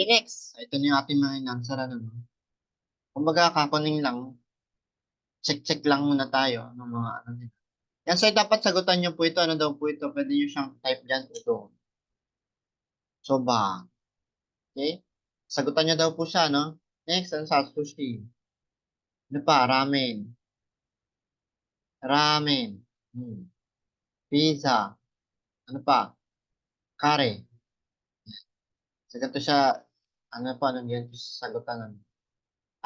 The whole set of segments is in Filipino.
Okay, next. Ito na yung ating mga in-answer. Ano, no? Kumbaga, kakuning lang. Check-check lang muna tayo ng mga ano nila. Yan, so dapat sagutan nyo po ito. Ano daw po ito? Pwede nyo siyang type dyan. Ito. Soba. Okay? Sagutan nyo daw po siya, no? Next, ano sa sushi? Ano pa? Ramen. Ramen. Pizza. Ano pa? Kare. So, ganito siya. Ano pa? Anong yan? Sagutan. Ano?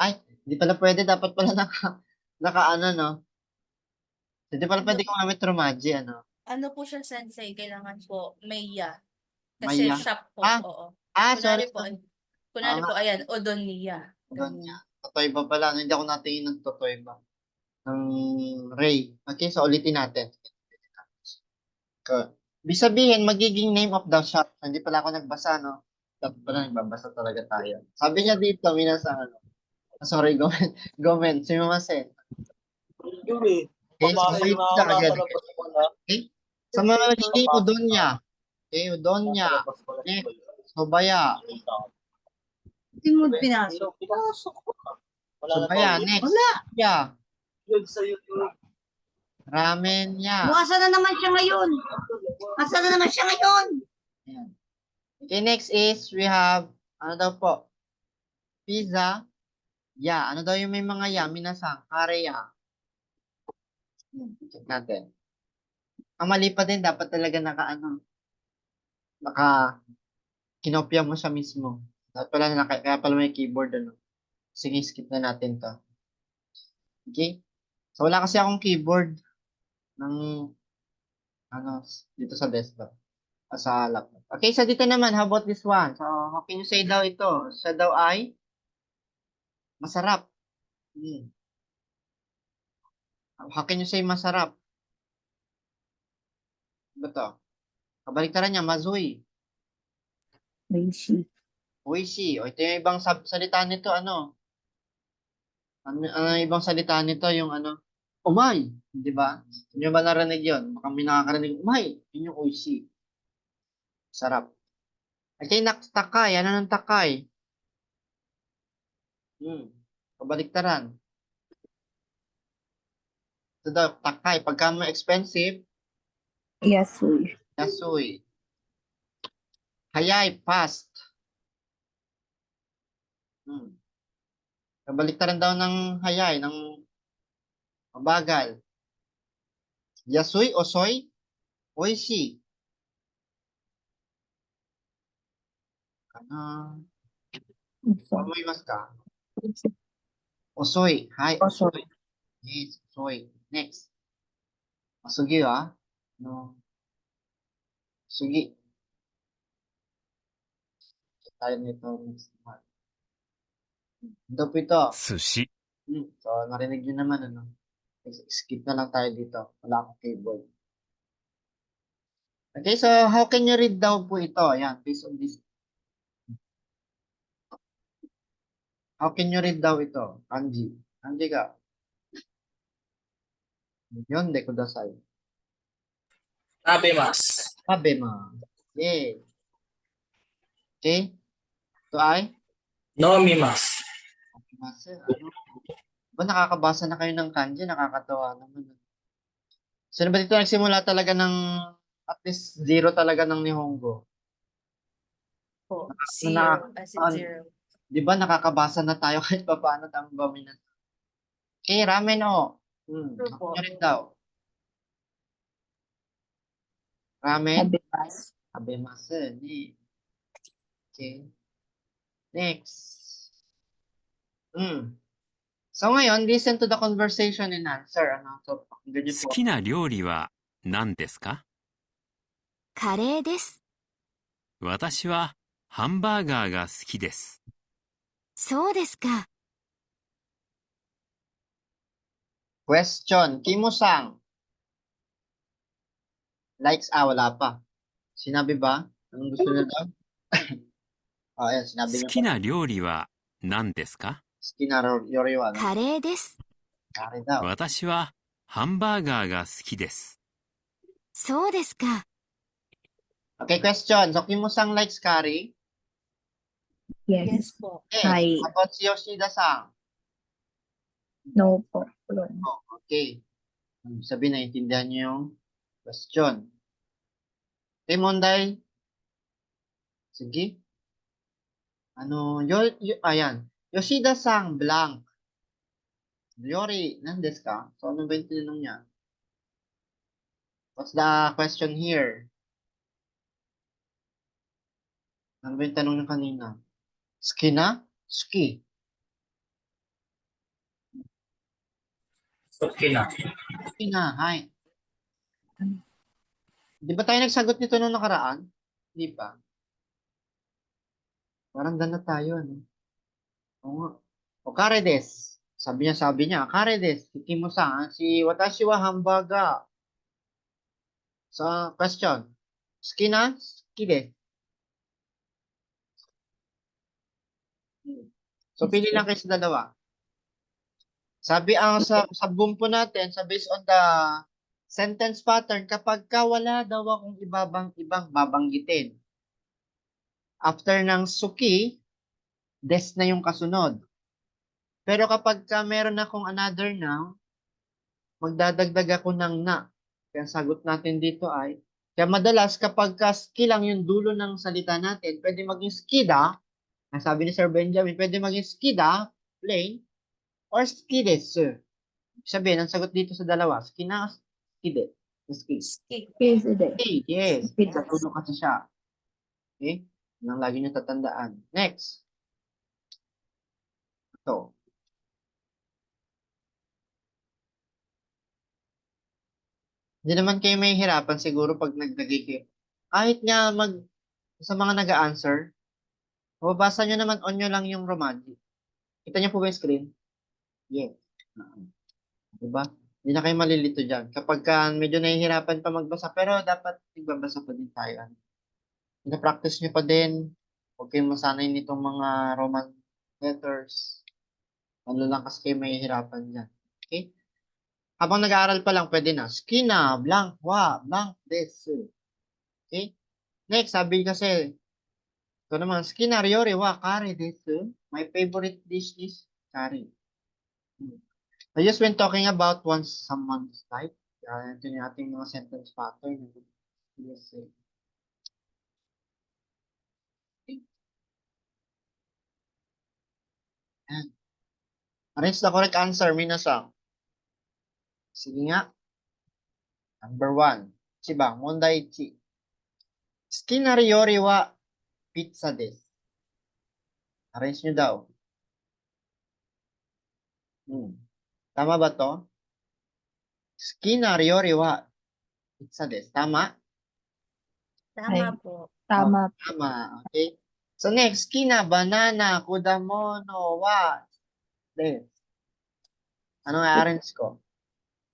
Ay, hindi pala pwede. Dapat pala naka ano, no? Hindi pala Ano, pwede gumamit Romaji, ano? ano po siya, Sensei? Kailangan po Maya. Kasi Maya. shop po, Ah, oo. sorry, Kunwari po, sorry. Oo kunwari nga. po, ayan, Odonia. Doon niya. Ganun. Totoy ba pala? Hindi ako natingin ng totoy ba? Ng Ray. Okay, so ulitin natin. Ibig sabihin, magiging name of the shop. Hindi pala ako nagbasa, no? Dapat pala nagbabasa talaga tayo. Sabi niya dito, minasang ano. Sorry, gomen. Gomen. Sumimasen. Yun eh. Okay, so Papasok wait na ako, ka nasa agad. labas ko na. Okay? Sa mga magiging Papasok udon na niya. ako. Okay, udon Nasa niya. labas ko na. Next, sobaya. Hindi mo pinasok. Pinasok ko na. Wala na Sobaya. ba? Next, Wala. yeah. Yun sa YouTube. Ramen niya. Asa na naman siya ngayon? Asa na naman siya ngayon? Ayan. Okay, next is we have, ano daw po? Pizza. Ya. Ano daw yung may mga ya? Minasang. Kare ya. Check natin. Ang mali pa din, dapat talaga naka, kinopya mo siya mismo. Dapat pala, kaya pala may keyboard, ano. Sige, skip na natin to. Okay? So, wala kasi akong keyboard ng, ano, dito sa desktop. Sa laptop. Okay, so dito naman, how about this one? So, how can you say daw ito? Siya daw ay masarap. How can you say masarap? Ano to? Kabaliktaran niya, mazui. Reishi. Oishi. O ito yung ibang salita nito, ano? Ano ibang salita nito, yung ano? Umay. Di ba? Hindi ba narinig yun? Baka may nakakarinig, umay. Yun yung oishi. Sarap. Okay, takay. Ano ng takay? Kabaliktaran. Ito daw, takay. Pagka mo expensive, Yasui. yasui. Hayay, fast. Kabaliktaran daw ng hayay, ng mabagal. Yasui, osoy, oishi. Amoy mas ka. Osoy. Hi, osoy. Yes, osoy. Next. Masugi, no. Sugi. Tayo nito next month. Ito po ito. Sushi. So, narinig nyo naman, ano. Skip na lang tayo dito. Wala akong keyboard. Okay, so how can you read daw po ito? Ayan, based on this. How can you read daw ito? Kanji. Kanji ka. Yun, de kudasai. Tabemas. Abema. Yay. Okay. Ito ay? Nomimas. Basa, ano? Ba nakakabasa na kayo ng kanji? Nakakatawa naman. Sino ba dito nagsimula talaga ng at least zero talaga ng Nihongo? Po. Na, Zero. As in zero. di ba nakakabasa na tayo kahit pa paano tayong dominant? Okay, ramen o. Ako nyo rin daw. Ramen? Tabemas. Abemasu. Okay. Next. So ngayon, listen to the conversation and answer. Ano? So, pakinggan niyo 好 po. きな料理は何ですか？カレーです。私はハンバーガーが好きです。そうですか。 Question. Kimo-sang. Likes, wala pa. Sinabi ba? Anong gusto niya daw? Ayan, sinabi 好 niyo き pa. な料理は何ですか？ Skinaroriwa. カレーです。 Kari daw. 私はハンバーガーが好きです。そうですか。 Okay, question. So, Kimo-sang likes curry? Yes Yes. po. Yes. Hi. How about si Yoshida-san? No po. Oh, okay. Sabi naintindihan niyo yung question. Okay, Monday. Sige. Ayan. Yoshida-san blank. Yori, nandes ka? So, ano ba yung tinanong niya? What's the question here? Ano ba yung tanong niya kanina? Ski na? Ski. Okay na. Ski na, hi. Di ba tayo nagsagot nito nung nakaraan? Di ba? Parang ganun tayo, ano? Oo nga. O kare des. Sabi niya, kare des. Kikimo-san, si watashi wa hamburger. So, question. Ski na? Ski des. So, pili lang kayo sa dalawa. Sabi ang sa bumpo natin, sa based on the sentence pattern, kapag ka wala daw akong ibang babanggitin. After ng suki, des na yung kasunod. Pero kapag ka meron akong another noun, magdadagdag ako ng na. Kaya ang sagot natin dito ay, kaya madalas kapag ka ski lang yung dulo ng salita natin, pwede maging skida, ang sabi ni Sir Benjamin, pwede maging skida, plain, or skides. Sabihin, ang sagot dito sa dalawa, skina, skide. Ski. Ski. Okay, yes. Skides. Sa tulo kasi siya. Okay? Yan ang lagi nyo tatandaan. Next. Ito. Hindi naman kayo may hirapan siguro pag naglagay kayo. Kahit nga sa mga nag-a-answer, mababasa nyo naman on nyo lang yung Romanji. Kita nyo po ba yung screen? Yes. Diba? Hindi na kayo malilito dyan. Kapag ka medyo nahihirapan pa magbasa, pero dapat nagbabasa pa din tayo. Na-practice nyo pa din. Huwag kayong masanay nitong mga Roman letters. Ano lang kasi kayo mahihirapan dyan. Okay? Habang nag-aaral pa lang, pwede na. Skina, blank, wa, blank, des. Okay? Next, sabi kasi, ito naman, skina, ryori, wa, kare, des. My favorite dish is kare. I just when talking about once someone's type, ito yung ating mga sentence pattern. Yes, and arrange the correct answer, minasan. Sige nga. Number 1. Chiba, mondai ichi. Skina ryori wa pizza desu. Arrange nyo daw. Tama ba to? Skina ryori wa pizza desu. Tama? Tama Ay. po. Tama. Tama. Okay. So next, skina banana kudamono wa desu. Anong i-arrange ko?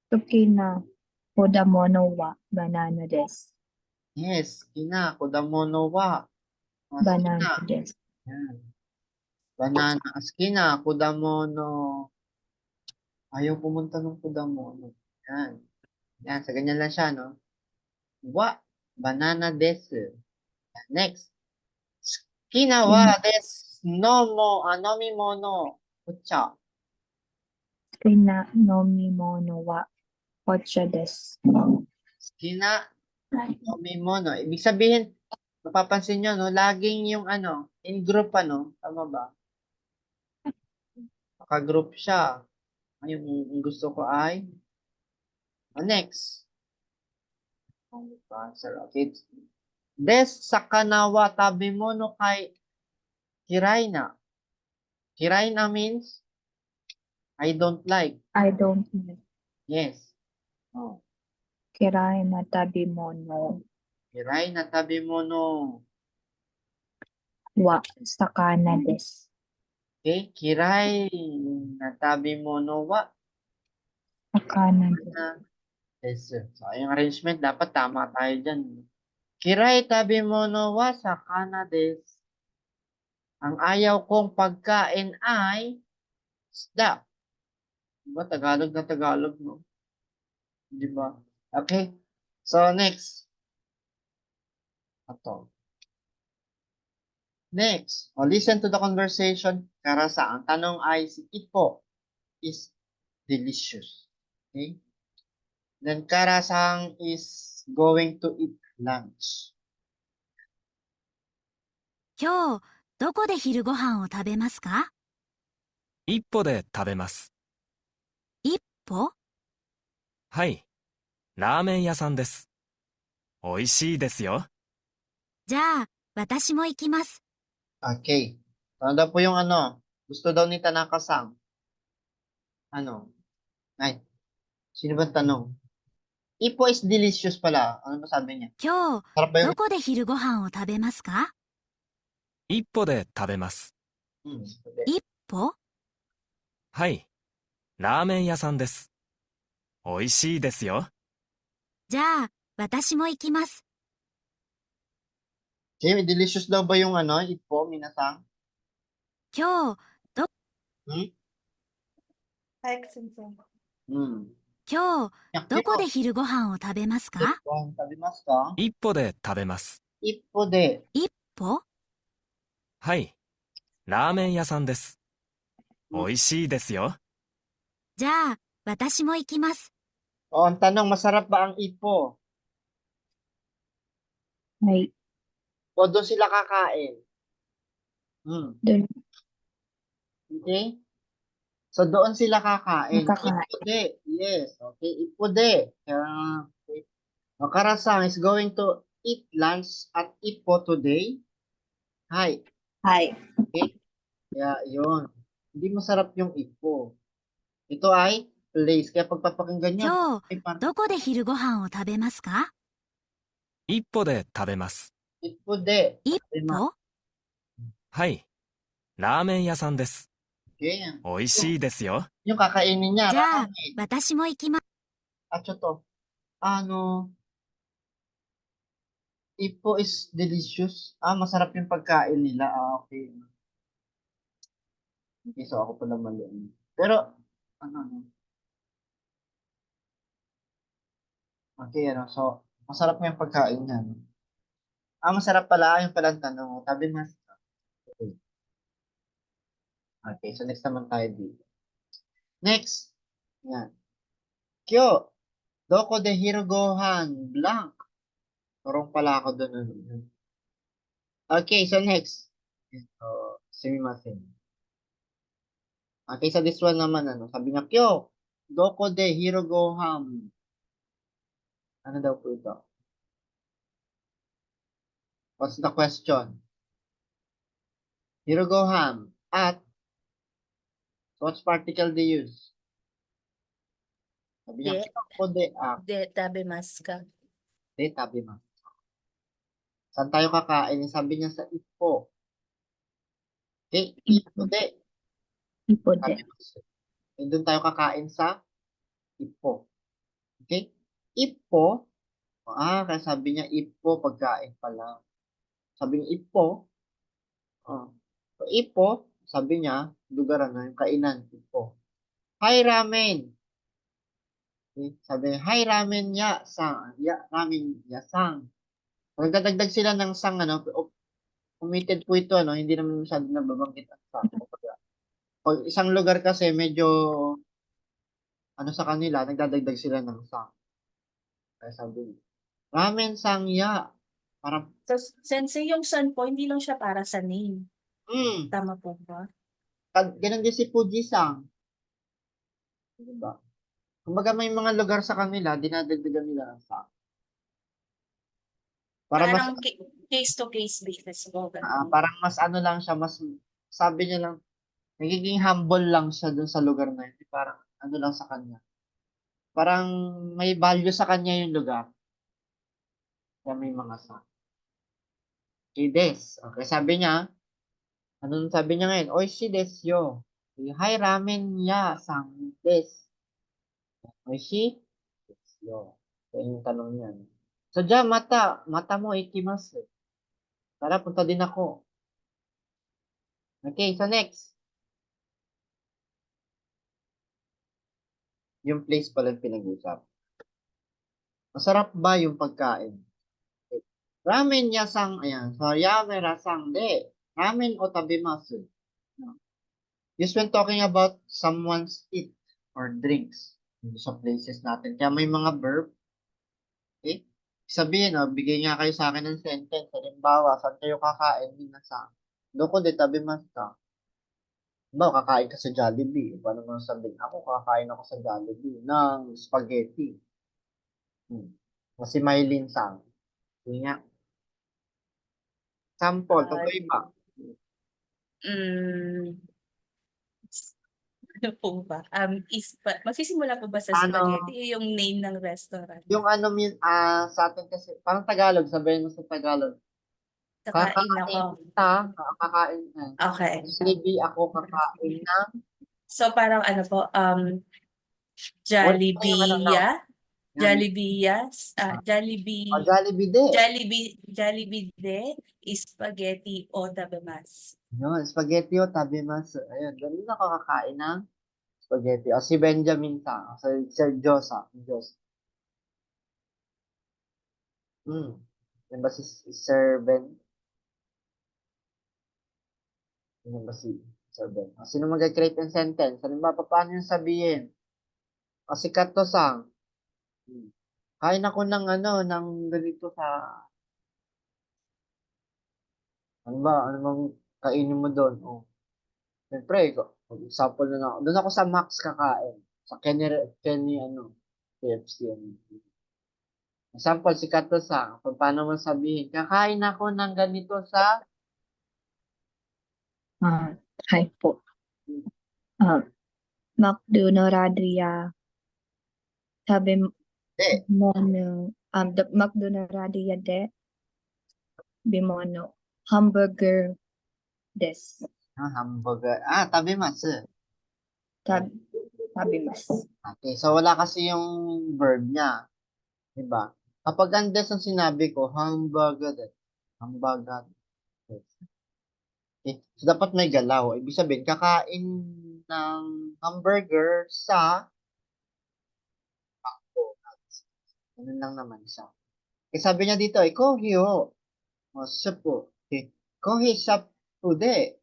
Suki na kodamono wa banana desu. Yes, skina kudamono wa. Banana desu. Yan. Banana. Skina kudamono. Ayaw pumunta ng kudamono. Yan. Yan, sa ganyan lang siya, no? Wa, banana desu. Next. Skina wa desu no mo, anomimono, ucha. Suki na nomimono wa ocha desu. Skina, nomimono. Ibig sabihin, mapapansin nyo, no? Laging yung in group, Tama ba? Naka-group siya. Yung gusto ko ay, next. Answer, okay. Des sakana wa tabemono kay kiraina. Kiraina means I don't like. I don't know. Yes. Oh. Kirai na tabimono Kiraina tabemono. wa sakana desu. Okay. Kirai na tabemono wa Sakana desu. na desu. So, yung arrangement dapat tama tayo dyan. Kirai tabemono wa sakana desu. Ang ayaw kong pagkain ay isda. Diba? Tagalog na Tagalog, no? Diba? Okay. So, next. Ito. Next, listen to the conversation. Karasa, ang tanong ay si Ipo is delicious. Okay? Then Karasang is going to eat lunch. 今日、どこで昼ご飯を食べますか？一歩で食べます。一歩？はい。ラーメン屋さんです。美味しいですよ。じゃあ、私も行きます。 Okay. Ano daw po yung ano? Gusto daw ni Tanaka-san. Ano? Ay, sino ba tanong? Ipo is delicious pala. Ano ba sabi niya? 今日、 Sarap ba ど yung... こで昼ご飯を食べますか？一歩で食べます。一歩？はい。ラーメン屋さんです。美味しいですよ。じゃあ、私も行きます。 Okay, delicious daw ba yung ano? Ipo, minasang? 今日、 Hmm? Hi, Sensei. Hmm. 今日、 Yak, どこで Ipo. 昼ご飯を食べますか？ Ipo, tabimas ka? 一歩で食べます。 Ipo de. 一歩？はい。ラーメン屋さんです。美味しいですよ。じゃあ、私も行きます。 O, ang tanong, masarap ba ang ipo? Ay, O doon sila kakain? Hmm. dun. Okay? So, doon sila kakain. Nakakain. Ipude. Yes. Okay. Ipude. Okay. O, Karasang is going to eat lunch at Ipo today. Hi. Hi. Kaya, yun. Hindi masarap yung Ipo. Ito ay place. Kaya pagpapakinggan nyo, 今日、 ay parang どこで昼ご飯を食べますか？一歩で食べます。 Ipude. 一 Diba? 歩？はい。ラーメン屋さんです。 Okay. 美味しいですよ。 Yung kakainin niya. じゃあ ramen.、私も行きます。 At to. Ano? Ipo is delicious. Masarap yung pagkain nila. Okay. Okay, so ako pala mali. Pero, ano? Okay, ano. So, masarap yung pagkain niya. No? Masarap pala. Yung pala ang tanong. Sabi mas. Okay. Okay, so next naman tayo dito. Next. Yan. Kyo. Doko de Hirogohan. Blank. Turong pala ako doon. Okay, so next. So, sumimasen. Okay, sa this one naman, ano, sabi niya, Kyo, doko de Hirogohan. Ano daw po ito? What's the question? Hirogohan at what's particle they use? Sabi niya, De. doko de De, tabimasu ka. de tabi ma. Saan tayo kakain? Sabi niya sa Ipo. Okay, Ipo de. Ipo Tabi de. ma. And doon tayo kakain sa Ipo. Okay? Ipo. Kaya sabi niya Ipo, pagkain pala. Sabi niya Ipo. So, Ipo, sabi niya, lugar na yung kainan, Ipo. Hi, ramen. Okay? Sabi niya, hi, ramen ya, sang. Ya, ramen ya, sang. Nagdadagdag sila ng sang, ano, omitted po ito, ano, hindi naman masyado nababanggit ang sang. Pag isang lugar kasi, medyo, ano sa kanila, nagdadagdag sila ng sang. Kaya sabi niya, ramen sang ya. Parang, So, Sensei, yung san po, hindi lang siya para sa name. Tama po ba? ganun din si Fuji-sang. Diba? Kumbaga may mga lugar sa kanila, dinadagdagan nila ng sang. Para mas, Parang case-to-case basis po. parang mas ano lang siya, mas, sabi niya lang, nagiging humble lang siya dun sa lugar na yun. Parang, ano lang sa kanya. Parang, may value sa kanya yung lugar. Kaya may mga sang. Okay, des. Okay, sabi niya, ano sabi niya ngayon? Oishi desu yo. Hi, ramen ya, sang des. Oishi desu yo. Kaya yung tanong niya. So, dyan, mata mo ikimasu. Tara, punta din ako. Okay, so next. Yung place pala yung pinag-usap. Masarap ba yung pagkain? Okay. Ramen yasang, ayan. So, yamera sang de. Ramen o tabemasu. No. Just when talking about someone's eat or drinks sa places natin. Kaya may mga verb. Okay? Sabihin, bigay nga kayo sa akin ng sentence. Halimbawa, saan kayo kakain? Minasang. Doko de tabemasu ka. Halimbawa, kakain ka sa Jollibee. Paano mo sabihin? Ako, kakain ako sa Jollibee ng spaghetti. Kasi may linsang. Yun nga. Sample, ito pa iba. Mm, ano po ba? Magsisimula po ba sa Ano? spaghetti yung name ng restaurant? Yung sa atin kasi, parang Tagalog, sabihin mo sa Tagalog. Kakain ako. Kakain na. Okay. Jollibee ako kakain na. So parang ano po, Jollibee, Jollibee, Jollibee de. Jollibee de spaghetti o tabemasu. Yun, spaghetti o tabemasu. Ayun, ganun ako kakain ng spaghetti. O si Benjamin sa, Sir Josa. Diyos. Yan ba si Sir Ben? Yan ba si Sir Ben? O, sino mag-create ng sentence? Halimbawa, paano yung sabihin? O si Kato-sang. Kain ako ng ng ganito sa... Ano bang kainin mo doon? O, siyempre, example na ako. Doon ako sa Max kakain. Sa Kenny KFC. Example, si Kato-sang. Paano mo sabihin? Kakain ako ng ganito sa... Hi po. McDo no Radria. Sabi De. mo no, the McDo no Radria de Bimono. Hamburger des. Hamburger. Tabemasu. Sabi mas. Okay, so wala kasi yung verb niya. Diba? Kapag ang des ang sinabi ko, hamburger des. Hamburger des. Okay. So, dapat may galaw. Ibig sabihin, kakain ng hamburger sa McDonald's. Ganun lang naman siya. Eh, sabi niya dito, kohi o suppo. Okay. Kohi suppo de.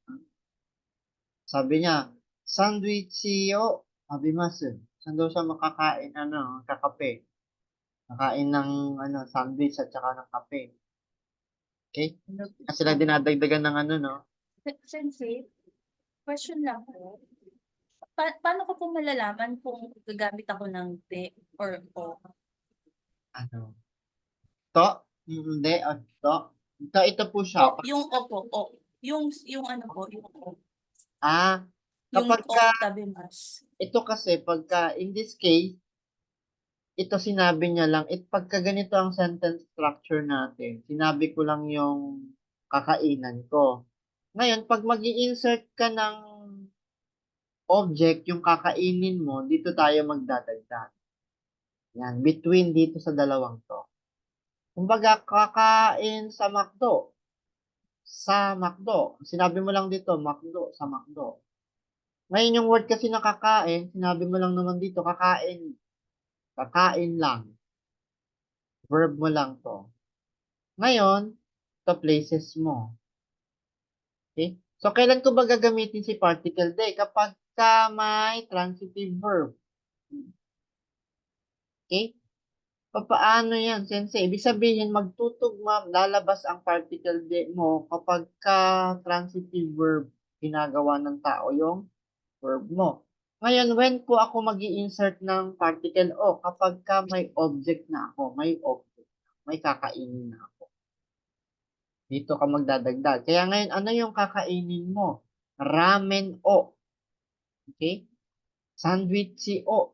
Sabi niya, sandwich o abimasu. Saan daw siya makakain, kakape. Kakain ng, sandwich at saka ng kape. Okay? Kasi sila dinadagdagan ng Sensei, question lang po. Paano ko po malalaman kung gagamit ako ng de or o? To? Hindi, to. Ito po siya. Yung o po, o. Yung ano po, yung o. Yung Kapag o tabemasu. ito kasi, pagka, in this case, ito sinabi niya lang, pagka ganito ang sentence structure natin, sinabi ko lang yung kakainan ko. Ngayon, pag mag-i-insert ka ng object, yung kakainin mo, dito tayo magdadagdag. Yan, between dito sa dalawang to. Kumbaga, kakain sa McDo. Sa McDo. Sinabi mo lang dito, McDo, sa McDo. Ngayon, yung word kasi na kakain, sinabi mo lang naman dito, kakain. Kakain lang. Verb mo lang to. Ngayon, to places mo. Okay? So, kailan ko ba gagamitin si particle de? Kapag may transitive verb. Okay? Paano yan, sensei? Ibig sabihin, magtutugma, lalabas ang particle de mo kapag transitive verb ginagawa ng tao yung verb mo. Ngayon, when po ako mag-i-insert ng particle o? Kapag may object na ako, may kakainin na ako. Dito ka magdadagdag. Kaya ngayon, ano yung kakainin mo? Ramen o. Okay? Sandwich o.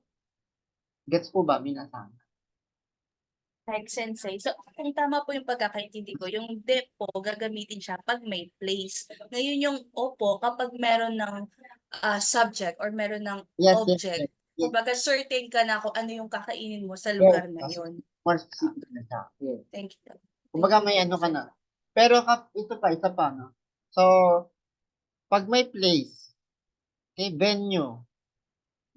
Gets po ba, minasan? Like sensei. So, kung tama po yung pagkakaintindi ko, yung de po, gagamitin siya pag may place. Ngayon yung o po, kapag meron ng subject or meron ng object, kumbaga certain ka na kung ano yung kakainin mo sa lugar na yun. More specific na siya. Yes. Thank you. Kumbaga may ka na. Pero isa pa, no? So, pag may place, okay, venue,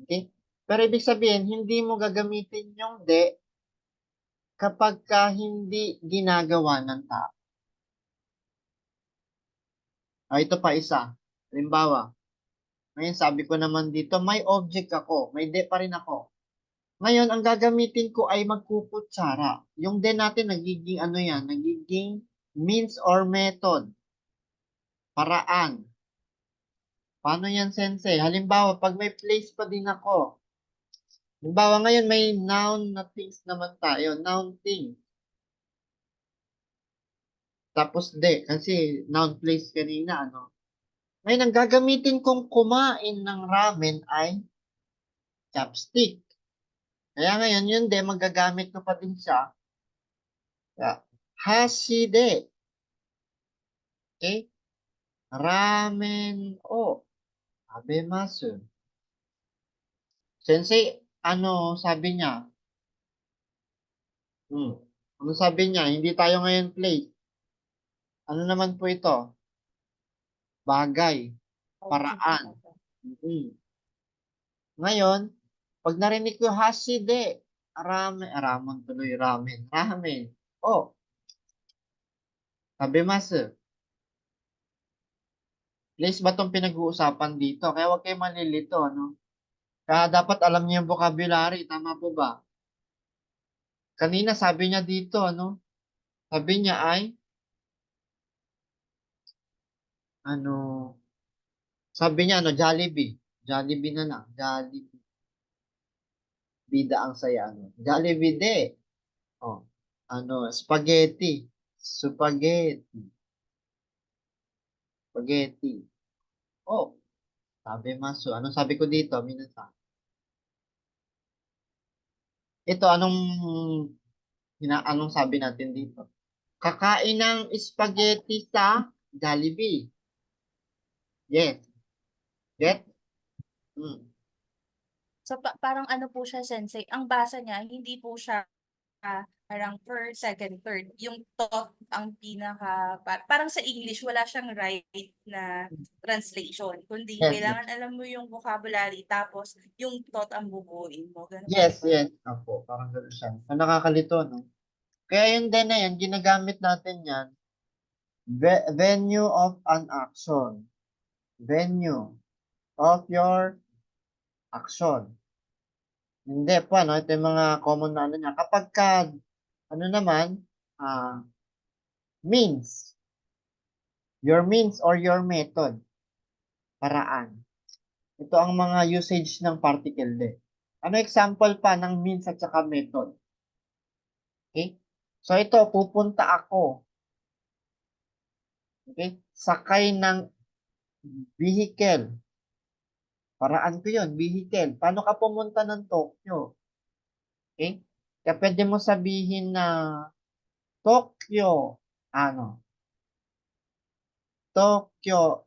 okay? Pero ibig sabihin, hindi mo gagamitin yung de kapag hindi ginagawa ng tao. Ito pa isa. Halimbawa, ngayon sabi ko naman dito, may object ako. May de pa rin ako. Ngayon, ang gagamitin ko ay magkukutsara. Yung de natin, nagiging ano yan? Nagiging means or method. Paraan. Paano yan, sensei? Halimbawa, pag may place pa din ako. Halimbawa, ngayon may noun na things naman tayo. Noun thing. Tapos de, kasi noun place kanina, ano? Ngayon, ang gagamitin kong kumain ng ramen ay chopstick. Kaya ngayon, yun de, magagamit ko pa din siya. Kaya, hashide. Okay? Ramen o abemasu. Sensei, ano sabi niya? Ano sabi niya? Hindi tayo ngayon play. Ano naman po ito? Bagay. Paraan. Ngayon, pag narinig ko hashide, ramen tuloy, ramen. Oh, abemasu. Place ba itong pinag-uusapan dito? Kaya huwag kayo malilito, ano? Kaya dapat alam niyo yung vocabulary. Tama po ba? Kanina sabi niya dito, ano? Sabi niya ay, ano, sabi niya, ano, Jollibee. Jollibee na lang. Jollibee. Bida ang saya, ano. Jollibee de. Oh, ano, spaghetti. Spaghetti. Spaghetti. Oh, sabi maso. Anong sabi ko dito? Minasa. Ito, anong sabi natin dito? Kakain ng spaghetti sa Jollibee. Yes. Get? So parang ano po siya, sensei, ang basa niya, hindi po siya parang first, second, third. Yung thought ang parang sa English, wala siyang right na translation. Kundi Yes, yes. kailangan alam mo yung vocabulary, tapos yung thought ang bubuuin mo. Ganun Yes, ba? yes. Opo, parang gano'n siya. So, nakakalito, no? Kaya yun din na yan, ginagamit natin yan, venue of an action. Venue of your action. Hindi po, ano? Ito yung mga common na ano niya. Kapag ka, ano naman, means. Your means or your method. Paraan. Ito ang mga usage ng particle de. Ano example pa ng means at saka method? Okay? So ito, pupunta ako. Okay? Sakay ng vehicle. Paraan ko yun, vehicle. Paano ka pumunta ng Tokyo? Okay? Kaya pwede mo sabihin na Tokyo, ano? Tokyo,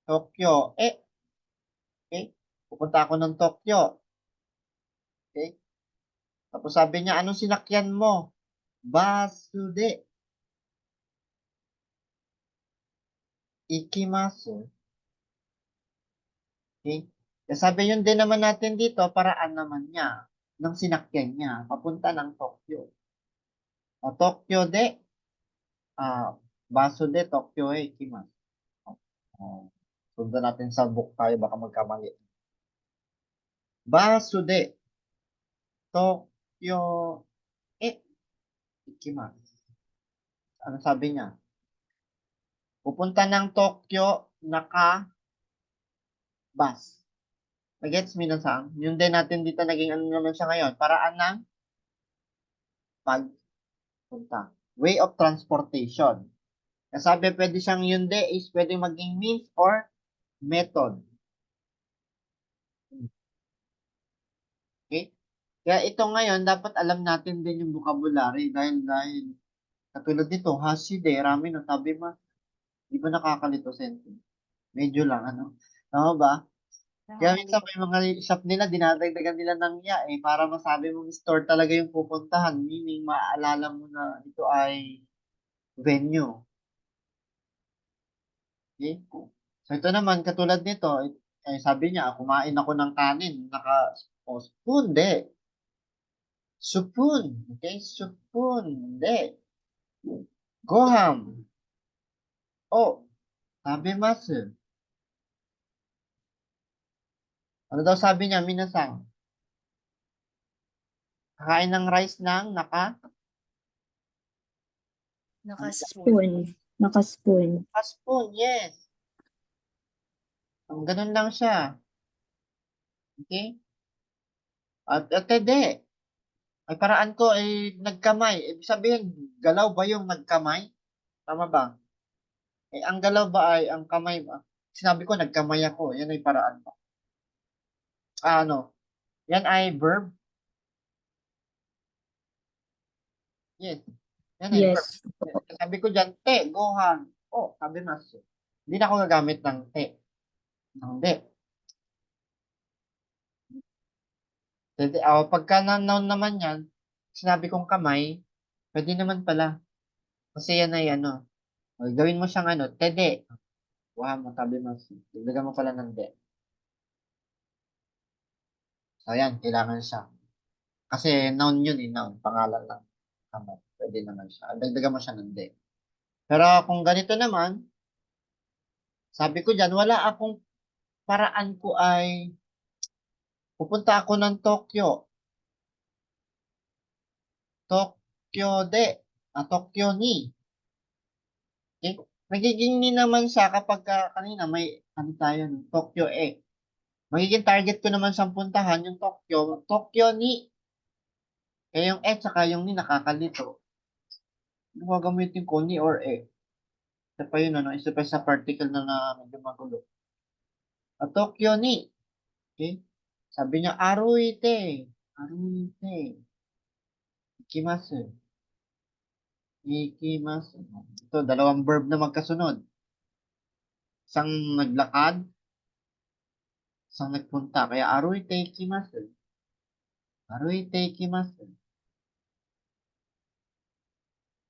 Tokyo, Okay? Pupunta ako ng Tokyo. Okay? Tapos sabi niya, anong sinakyan mo? Basude. Ikimasu. Okay? Kaya sabi yun din naman natin dito, paraan naman niya ng sinakyan niya, papunta ng Tokyo. O Tokyo de, baso de Tokyo ikimasu. Sundan natin sa book tayo, baka magkamali. Baso de Tokyo ikimasu. Ano sabi niya? Pupunta ng Tokyo, naka-bus. Nagets minasan? Yun din natin dito naging ano naman siya ngayon. Paraan ng pagpunta. Way of transportation. Sabi pwede siyang yun de is pwede maging means or method. Okay? Kaya ito ngayon, dapat alam natin din yung vocabulary dahil katulad nito, hashide, ramen, no, sabi mo, di ba nakakalito sentence? Medyo lang, ano? Tama ba? Kaya minsan may mga shop nila, dinadagdagan nila ng ya para masabi mong store talaga yung pupuntahan. Meaning, maaalala mo na ito ay venue. Okay? So ito naman, katulad nito, sabi niya, kumain ako ng kanin, spoon, de. Supun, okay? Supun, de. Goham. Oh, Tabemasu. Ano daw sabi niya, minasan? Kakain ng rice ng Naka-spoon. Spoon. Naka-spoon. spoon, yes. Ang ganun lang siya. Okay? At hindi. Ay paraan ko ay nagkamay. Ibig sabihin, galaw ba yung nagkamay? Tama ba? Ang galaw ba ay ang kamay ba? Sinabi ko nagkamay ako. Yan ay paraan ba? Ano? Yan ay verb? Yes. Yan ay verb. Yes. Sabi ko dyan, te, gohan. Oh, sabi mas. Hindi na ako gagamit ng te. Hindi. Pagka na-noun naman yan, sinabi kong kamay, pwede naman pala. Kasi yan ay ano. Gawin mo siyang ano, tede. Kuha mo, sabi mas. Dagdagan mo pala ng de. So, yan, kailangan siya. Kasi noun yun eh, noun. Pangalan lang. Kamay. Pwede naman siya. Dagdagan mo siya ng de. Pero kung ganito naman, sabi ko dyan, wala akong paraan ko ay pupunta ako ng Tokyo. Tokyo de. Tokyo ni. Okay? Magiging ni naman siya kapag kanina may ano tayo, no? Tokyo eh. Magiging target ko naman siyang puntahan yung Tokyo. Tokyo ni. Kaya yung eh tsaka yung ni nakakalito. Gagamitin ko ni or eh. Isa pa yun, ano? Isa pa sa particle na medyo magulo. Tokyo ni. Okay? Sabi niya, aruite. Aruite. Ikimasu. Ikimasu. Ito, dalawang verb na magkasunod. Isang naglakad, isang nagpunta. Kaya aruite ikimasu. Aruite ikimasu.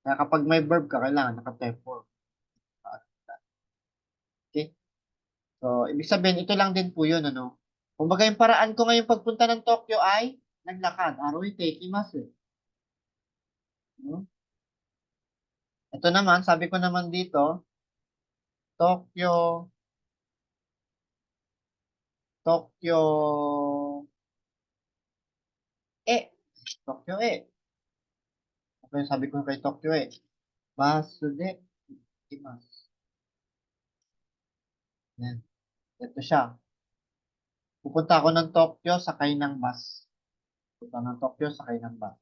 Kaya kapag may verb ka, kailangan naka-tempo. Okay? So, ibig sabihin, ito lang din po yun, ano? Kumbaga yung paraan ko ngayong pagpunta ng Tokyo ay naglakad. Aruite ikimasu. No? Ito naman, sabi ko naman dito, Tokyo, Tokyo, Tokyo Ano yung sabi ko kay Tokyo Basu de ikimasu. Yan. Ito siya. Pupunta ako ng Tokyo, sakay ng bus. Pupunta ng Tokyo, sakay ng bus.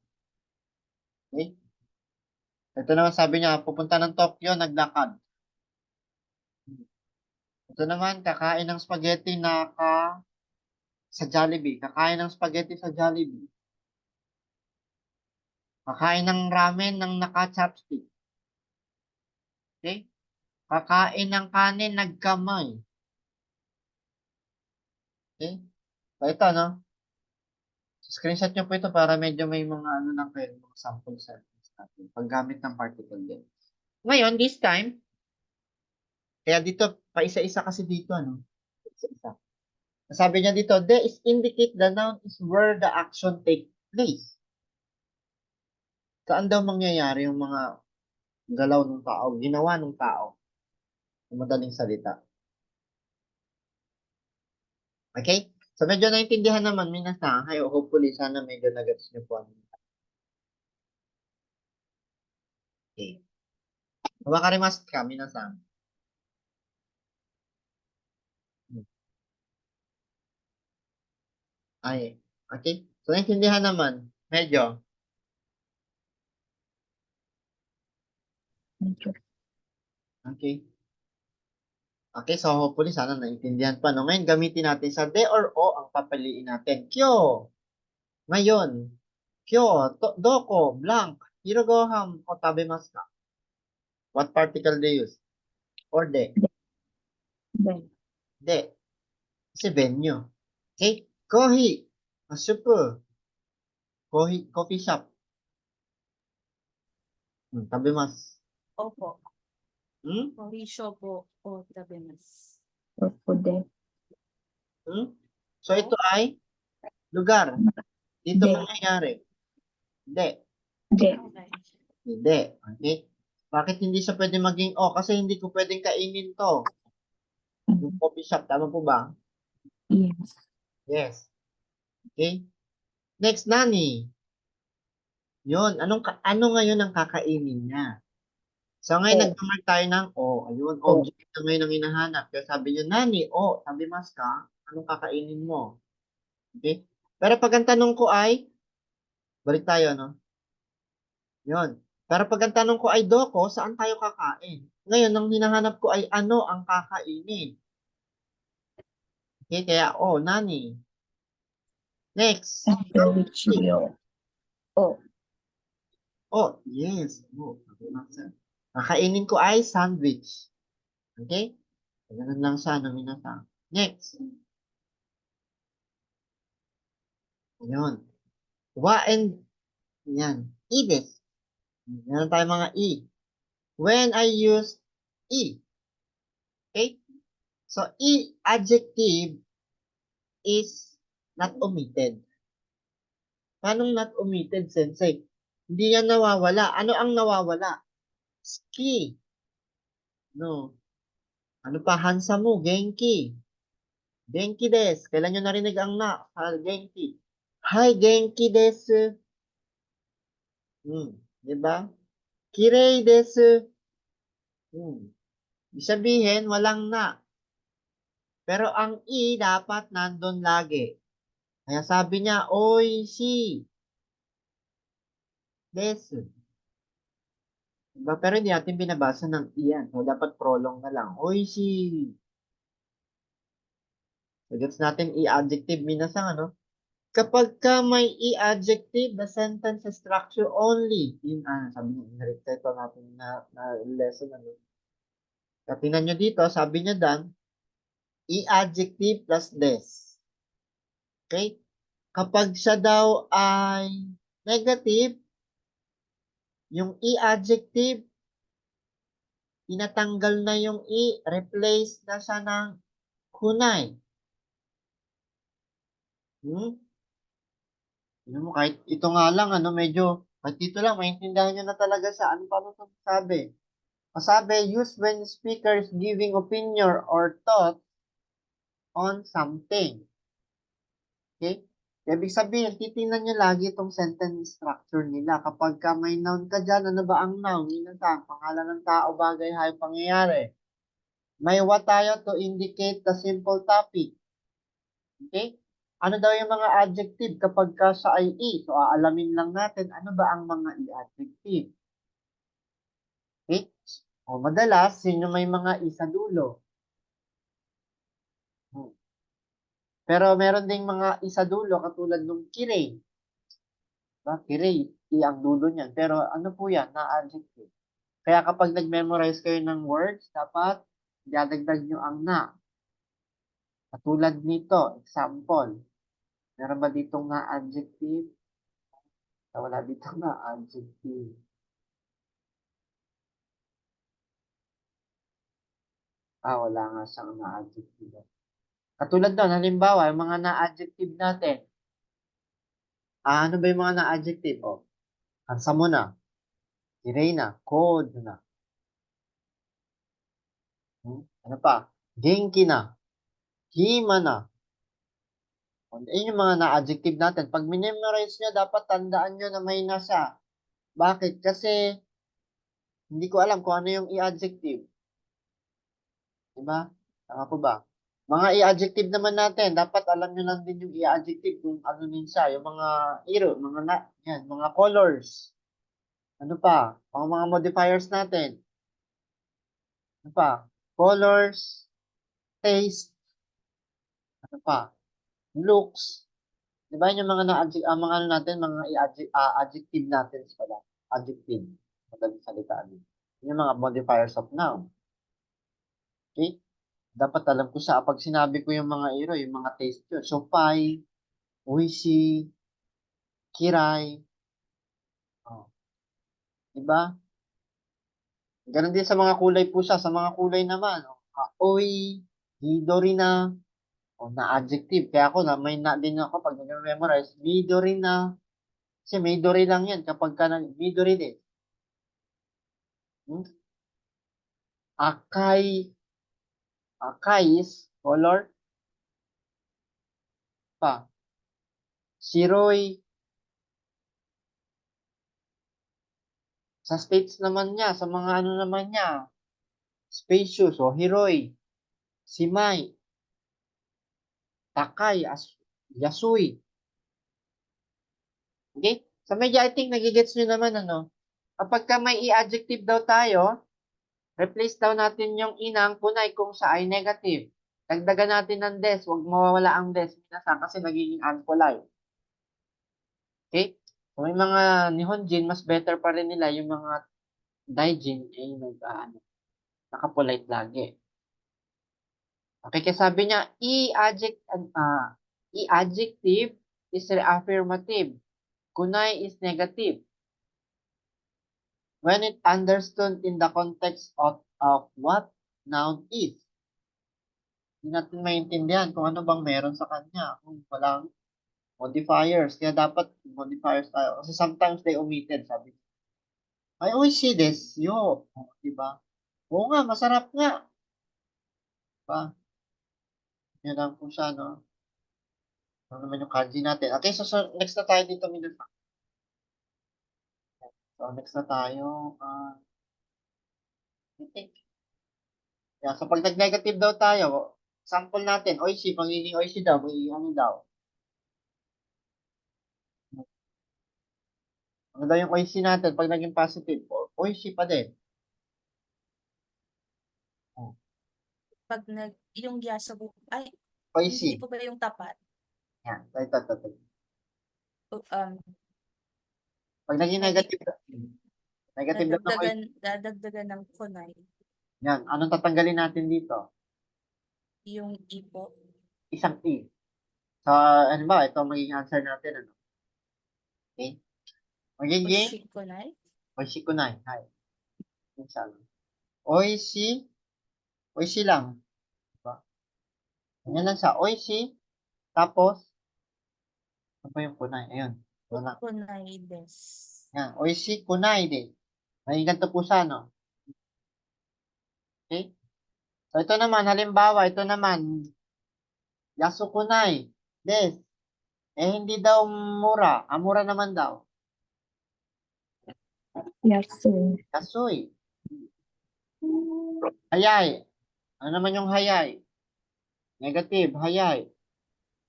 Okay? Ito naman sabi niya, pupunta ng Tokyo, naglakad. Ito naman, kakain ng spaghetti sa Jollibee. Kakain ng spaghetti sa Jollibee. Kakain ng ramen ng naka-chopstick. Okay? Kakain ng kanin, nagkamay. Okay? So, ito, no? Screenshot nyo po ito para medyo may mga ano lang kayo, mga sample sentence natin. Paggamit ng particle din. Ngayon, this time, kaya dito, paisa-isa kasi dito, ano? Isa-isa. Sabi niya dito, de is indicate the noun is where the action take place. Saan daw mangyayari yung mga galaw ng tao, ginawa ng tao? Sa madaling salita. Okay? So, medyo naintindihan naman, minasan. Hopefully, sana medyo nagets niyo po. Okay. Wakarimasu ka, minasan. Ay, okay? So, naintindihan naman. Medyo. Okay. Okay, so hopefully sana naintindihan pa. No? Ngayon, gamitin natin sa de or o ang papaliin natin. Kyo. Ngayon. Kyo. Doko. Blank. Hirogoham o tabemasu ka? What particle they use? Or de? Then, De. Kasi venue. Okay? Kohi. Supu. Coffee shop. Tabemasu. Opo. Hmm? Horisho po o tabemasu. opo de. So, ito ay lugar. Dito De. mangyayari. De. De. Okay. Hindi. Okay? Bakit hindi siya pwede maging o? Kasi hindi ko pwedeng kainin to. Yung coffee shop, tama po ba? Yes. Yes. Okay. Next, Nani. Yun, ano ngayon ang kakainin niya? So ngayon O. nag-mark tayo ng O. Ayun, O. object na ngayon ang hinahanap. Kaya sabi niyo, Nani, O, sabi mas ka, anong kakainin mo? Okay? Pero pag ang tanong ko ay, balik tayo, no? Yun. Pero pag ang tanong ko ay, Doko, saan tayo kakain? Ngayon, ang hinahanap ko ay, ano ang kakainin? Okay, kaya O, Nani. Next. Sandwich yo. O. Oh, yes. Oh, sabi mas ka. Kakainin ko ay sandwich. Okay? Ganun lang siya, no, minasang. Next. Ayun. Wa and yan. Ides. Meron tayo mga E. When I use E. Okay? So, E adjective is not omitted. Paano not omitted, sensei? Hindi yan nawawala. Ano ang nawawala? Ski. No. Ano pa? Hansa mo, Genki. Genki des. Kailan nyo narinig ang na? Genki. Hi, Genki desu. Di ba? Kirei desu. Ibig sabihin, walang na. Pero ang i dapat nandun lagi. Kaya sabi niya, oishi desu. Diba? Pero hindi natin binabasa ng i yan. So, dapat prolong na lang. Oishi. So, gets natin i-adjective minasang, ano? Kapag ka may i-adjective, the sentence structure only. Yun, sabi niya, in-recite natin na lesson, ano? Tingnan nyo dito, sabi niya dan, i-adjective plus des. Okay? Kapag siya daw ay negative, yung i-adjective, tinatanggal na yung i, replace na siya ng kunay. Mo, kahit ito nga lang, ano, medyo, kahit dito lang, maintindihan nyo na talaga siya. Ano pa ito sabi? Masabi, use when speakers giving opinion or thought on something. Okay? Ibig sabihin, titingnan nyo lagi itong sentence structure nila. Kapag ka may noun ka dyan, ano ba ang noun? Minsan, pangalan ng tao, bagay, hayop, pangyayari. May what tayo to indicate the simple topic. Okay? Ano daw yung mga adjective kapag ka sa ay i? So, aalamin lang natin ano ba ang mga i-adjective. Okay? O madalas, sino may mga i sa dulo? Pero meron ding mga i sa dulo katulad ng kirei. Diba? Kirei, i ang dulo niyan. Pero ano po yan? Na-adjective. Kaya kapag nag-memorize kayo ng words, dapat dadagdag nyo ang na. Katulad nito, example. Meron ba ditong na-adjective? Wala ditong na-adjective. Wala nga siyang na-adjective. Katulad doon, halimbawa, yung mga na-adjective natin. Ano ba yung mga na-adjective? Hansa mo na. Kirei na. Cold na. Ano pa? Genki na. Hima na. Yun yung mga na-adjective natin. Pag minemorize nyo, dapat tandaan nyo na may na siya. Bakit? Kasi hindi ko alam kung ano yung i-adjective. Diba? Tama po ba? Mga i-adjective naman natin, dapat alam nyo lang din yung i-adjective kung ano din siya. Yung mga iro, mga colors. Ano pa? Mga modifiers natin. Ano pa? Colors, taste, ano pa? Looks. Di ba yung mga mga ano natin, mga adjective natin pala. Adjective. Madaling salita din. Yung mga modifiers of noun. Okay? Dapat alam ko siya. Pag sinabi ko yung mga iro, yung mga taste yun. Sopai, uishi, kirai. Diba? Ganon din sa mga kulay po siya. Sa mga kulay naman, aoi, hidori na, na adjective. Kaya ako may na din ako pag nag-memorize, midori na. Kasi midori lang yan kapag ka midori din. Akai, Kai is color. Pa. Shiroi. Sa states naman niya, sa mga ano naman niya. Spacious o hiroi. Shimai. Takai. Yasui. Okay? Sa medyo, I think, nagigets nyo naman, ano? Kapag ka may i-adjective daw tayo, replace daw natin yung inang kunay kung sa ay negative. Dagdagan natin ng des. Huwag mawawala ang des. Minsan kasi nagiging unpolite. Okay? So, may mga Nihonjin, mas better pa rin nila yung mga Daijin ay naka-polite lagi. Okay, kaya sabi niya, i-adjective is affirmative. Kunay is negative. When it understood in the context of what noun is. Hindi natin maintindihan kung ano bang meron sa kanya. Kung walang modifiers. Kaya dapat modifiers tayo. Kasi sometimes they omitted, sabi. I always see this. Yo. Diba? Oo nga, masarap nga. Diba? Yan lang po siya, no? Ano naman yung kanji natin. Okay, so next na tayo dito, Minasan. So, next na tayo. I think. Yeah, so pag nag-negative daw tayo, sample natin, oishi, pagiging oishi daw, magiging ano daw. Ano daw yung oishi natin pag naging positive? Oishi pa din. Pag yung yasabu, ay, Oishi. hindi po ba yung tapat? Yan, ito. Um, Pag naging negative daw ng oishi. dadagdagan ng kunay, Yan, anong tatanggalin natin dito? yung ipo. Isang i. So, ano ba? Ito ang magiging answer natin, ano? Okay? Magiging Oshikunai. oishi kunai. Hai. Minsan. Oishi. Oishi lang. Diba? Ganyan lang siya. Oishi. Tapos, ano ba yung kunai? Ayun. Ito lang. Kunai des. Yan. Oishi kunai de. May ganito po siya, no? Okay? So, ito naman, halimbawa, ito naman, yasu kunai des. Hindi daw mura. Mura naman daw. Yasu. Yasui. Hayay. Ano naman yung hayay? Negative. Hayay.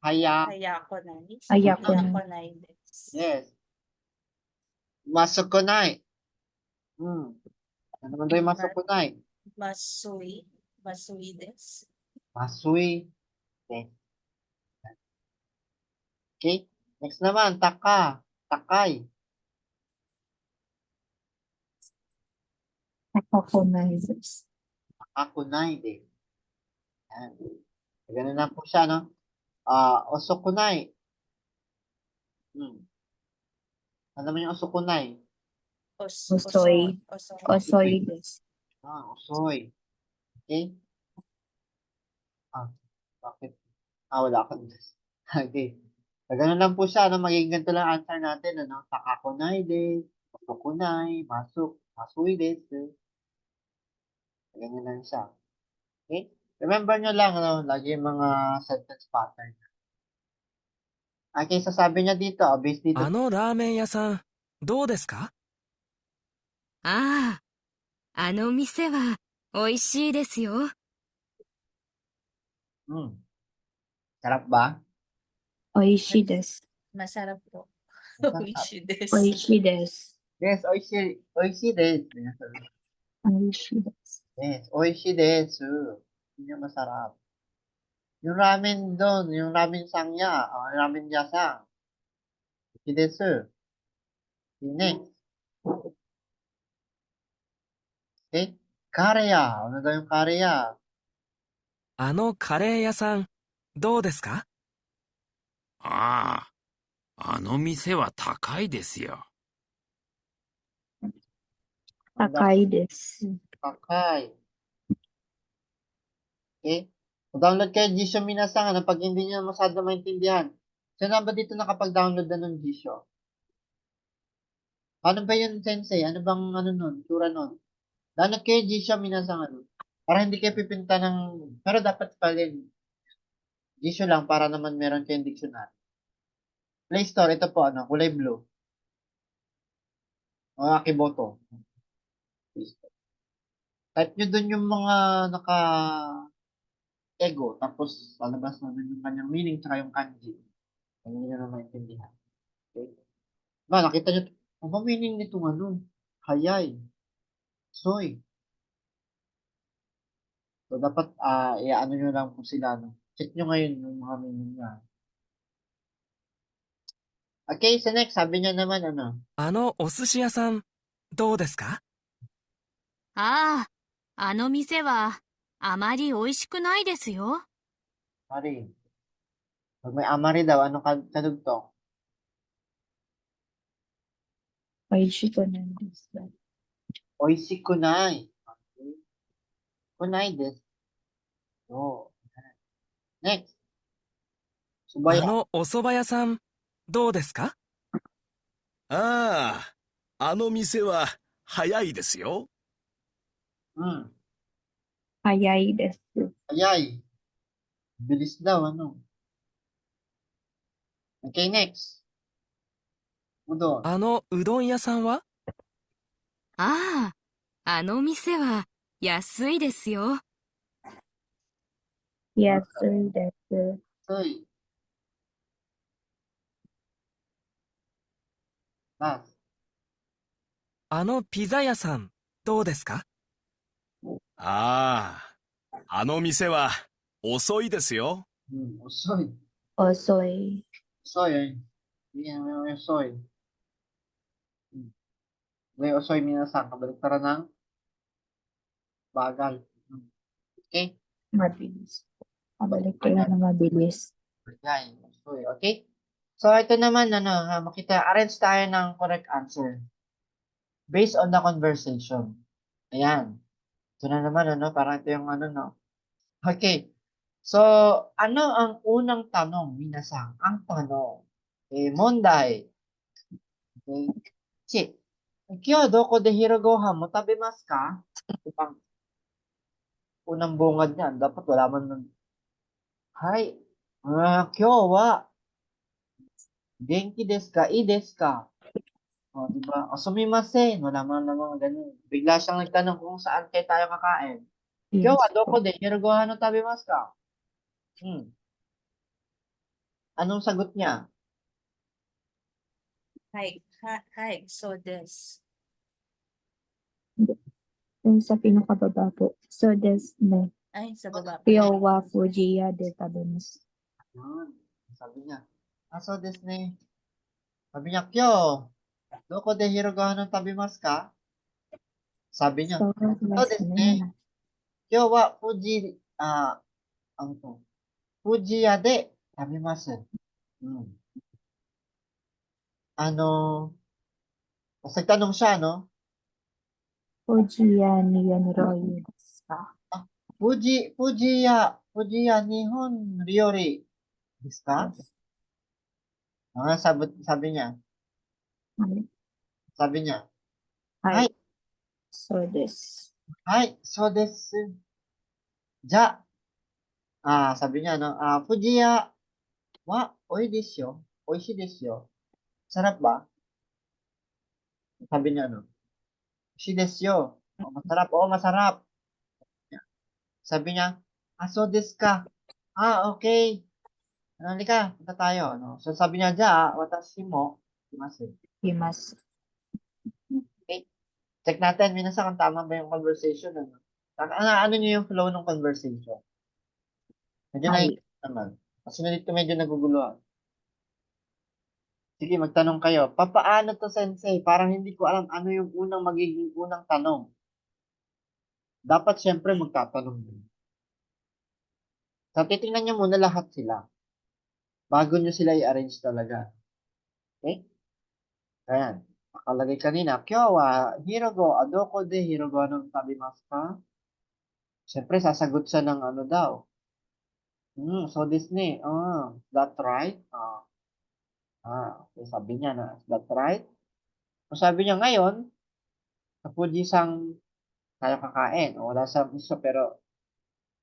Hayakunai. Ayakunai. Hayakunai des. Yes. Masukunai. Ano naman daw yung masukunai? Masui. Masui des. Masui. Okay. Okay. Next naman, takay. Nakakunai desu. Akunay din. Yan. Ganun na po siya, no? Osokunay. Ano naman yung osokunay? Osoy. Osoy desu. Osoy. Okay? Bakit? Wala ka. Okay. So, ganun lang po siya, no? Magiging ganito lang answer natin, ano? Takakunay din. Osokunay. Masui desu. Ganyan lang siya. Okay? Remember nyo lang, ano, lagi yung mga sentence pattern. Okay, sasabi niya dito, based dito. あのラーメン屋さん、どうですか？ああ、あの店は美味しいですよ。Sarap ba? Oishi desu. Masarap po. Masarap. Oishi des. Oishi desu. Yes, oishi desu. Oishi desu. Yes, oishi desu. Yun yung masarap. Yung ramen doon, yung ramen sangya, ramen yasang. Oishi desu. Next. Okay? Kareya. Ano daw yung kareya? あのカレー屋さん、どうですか？ああ、あの店は高いですよ。 Takai desu. Kakay. Okay? Download kayo Jisho Minasang, ano, pag hindi nyo masyado maintindihan. Sino ba dito nakapag-download na ng Jisho? Paano ba yun, Sensei? Ano bang, ano nun? Tsura nun? Download kayo Jisho Minasang, ano? Para hindi kayo pipinta ng, pero dapat pa rin, issue lang para naman meron kayong dictionary. Play Store, ito po, ano, kulay blue. O Akiboto. Play Store. Type nyo dun yung mga naka-ego, tapos lalabas na dun yung kanyang meaning, tsaka yung kanji. Hindi nyo na maintindihan. Okay? Ba, nakita nyo, ano ba meaning nitong ano? Hayay. Soy. So, dapat, i-ano nyo lang po sila, no? Check nyo ngayon yung mga meaning niya. Okay, so next, sabi niya naman, ano? お寿司屋さん、どうですか？ああ、あの店はあまり美味しくないですよ。 Sorry. Pag may amari daw, ano kadugtong? Oishi kunai desu. Oishi kunai. Okay. Kunai desu. So, next. あ Subaya. のお蕎麦屋さん、どうですか？ああ、あの店は早いですよ。 Hmm. Hayai desu. Ayay. Bilis daw, ano? Okay, next. Udon. あのうどん屋さんは？ああ、あの店は安いですよ。 Yasui desu. Soy. Last. あのピザ屋さん、どうですか？ああ、あの店は遅いですよ。 Osoy. Osoi. Osoy, eh. Yan, may osoy. May osoy minasan. Kabaliktaran ng bagal. Okay? Mabilis. Kabalik kayo na mabilis. Yan, osoy. Okay? So, ito naman, makita, arrange tayo ng correct answer. Based on the conversation. Ayan. Ito na naman, parang ito yung no. Okay. So, ano ang unang tanong, minasang? Ang tanong. Mondai. Okay. Chi. Kyo, doko de hirogohan mo tabimasu ka? Ipang unang bungad niyan. Dapat wala man nun. Hai. Kyo wa. Genki desu ka? I desu ka? O, diba? O, sumimasen. Wala man namang ganun. Bigla siyang nagtanong kung saan kayo tayo kakain. Kyo Yes wa, po. doko de hirogohan no tabimasu ka? Anong sagot niya? Hi, so this. Yung sa pinakababa po. So desu ne. Ay, sa baba pa. Kyo wa fujiya de tabimasu. Yun. Sabi niya. So desu ne. Sabi niya, Kyo, doko de hirogohan no tabimasu ka? Sabi niya, So desu ne. Kyo wa fuji, ano to? Fujiya de tabimasu. Ano, mas nagtanong siya, no? Fujiya niyan royu desu ka? Fujiya nihon ryori desu ka? Sabi niya, Hai. Hai. So desu. Hai, so desu. Ja. Sabi niya, no? Fujiya wa oi desu yo. Oishi desu yo. Sarap ba? Sabi niya, no? Oishi desu yo. Masarap. Oo, masarap. Sabi niya, so desu ka. Okay. Halika, punta tayo. No? So, sabi niya, watashi mo, imasu. Imasu. Okay. Check natin, minsan kung tama ba yung conversation. Ano niyo yung flow ng conversation? Medyo Hai. nakikita naman. Kasi dito medyo naguguluhan. Sige, magtanong kayo. Papaano to, sensei? Parang hindi ko alam ano yung magiging unang tanong. Dapat syempre magtatanong din. So, titingnan nyo muna lahat sila. Bago nyo sila i-arrange talaga. Okay? Ayan. Nakalagay kanina, Kyo wa hirogo adoko de hirogo anong tabimasu ka? Syempre, sasagot siya ng ano daw. So Disney. That right? Okay, sabi niya na, is that right? So sabi niya ngayon, sa tayo kakain. O wala sa gusto, pero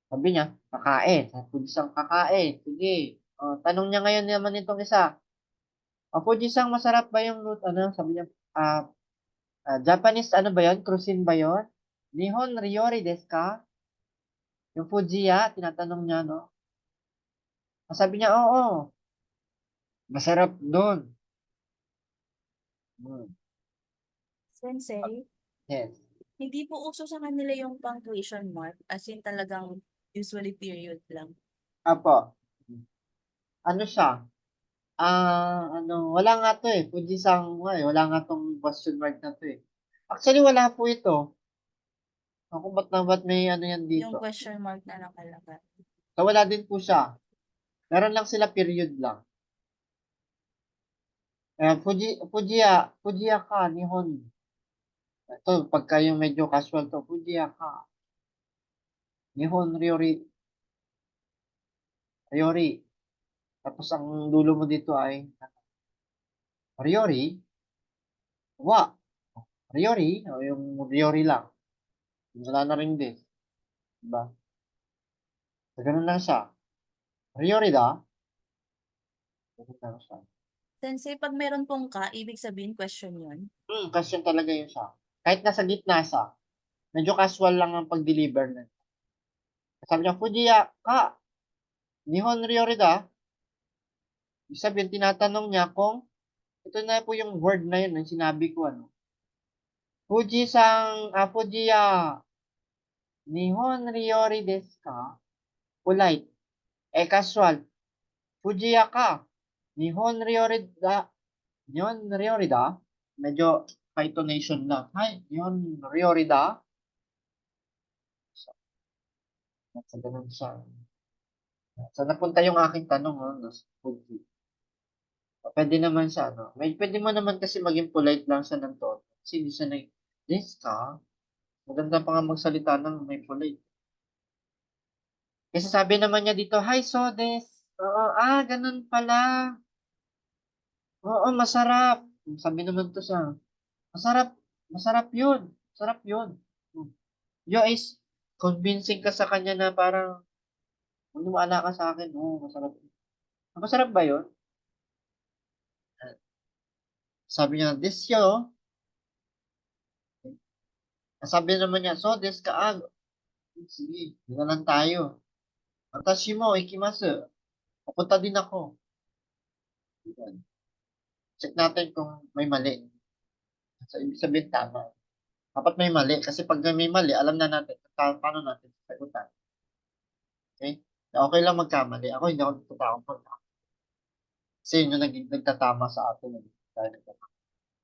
sabi niya, kakain. Fuji-san, kakain. Sige. O, tanong niya ngayon naman itong isa. O, Fuji-san, masarap ba yung, ano, sabi niya, Japanese, ano ba yun? Cuisine ba yun? Nihon ryori desu ka? Yung Fujiya, tinatanong niya, no? Sabi niya, oo. Masarap doon. Sensei, Yes. hindi po uso sa kanila yung punctuation mark, as in talagang usually period lang. Apo. Ano siya? Wala nga to eh. Fuji-san, wala nga tong question mark na to eh. Actually, wala po ito. Ako, ba't may ano yan Yung dito? question mark na nakalagay. So, wala din po siya. Meron lang sila period lang. Fujiya ka, Nihon. Ito, pagka yung medyo casual to, Fujiya ka. Nihon Ryori. Tapos ang dulo mo dito ay Ryori. Wa. Ryori. O yung Ryori lang. Wala na rin din. Diba? So, ganun lang siya. Ryori da. Ganun lang siya. Sensei, pag meron pong ka, ibig sabihin question yun. Question talaga yun siya. Kahit nasa gitna siya, medyo casual lang ang pag-deliver na. Sabi niya, Fujiya ka. Nihon Ryori da. Ibig sabihin, tinatanong niya kung ito na po yung word na yun, ang sinabi ko, ano. Fujiya. Nihon Ryori desu ka? Polite. Casual. Fujiya ka. Nihon Ryori da. Nihon Ryori da. Medyo intonation lang. Hi, Nihon Ryori da. So, ganun siya. So, napunta yung aking tanong, no? Fuji. Pwede naman siya, no? Pwede mo naman kasi maging polite lang siya ng tono. Kasi hindi siya desu ka? Maganda pa nga magsalita ng may polite. Kasi sabi naman niya dito, hi, so des. Oo, ganun pala. Oo, masarap. Sabi naman to siya, masarap, masarap yun. Masarap yun. Yo is convincing ka sa kanya na parang, maniwala ka sa akin. Oo, masarap. Masarap ba yun? Sabi niya, desyo. Sabi naman niya, so des ka. Sige, dito lang tayo. Watashi mo, ikimasu. Pupunta din ako. Check natin kung may mali. So, ibig sabihin tama. Dapat may mali. Kasi pag may mali, alam na natin paano natin sagutan. Okay? Okay lang magkamali. Ako hindi ako nagtatakong pagkamali. Kasi yun yung nagtatama sa atin.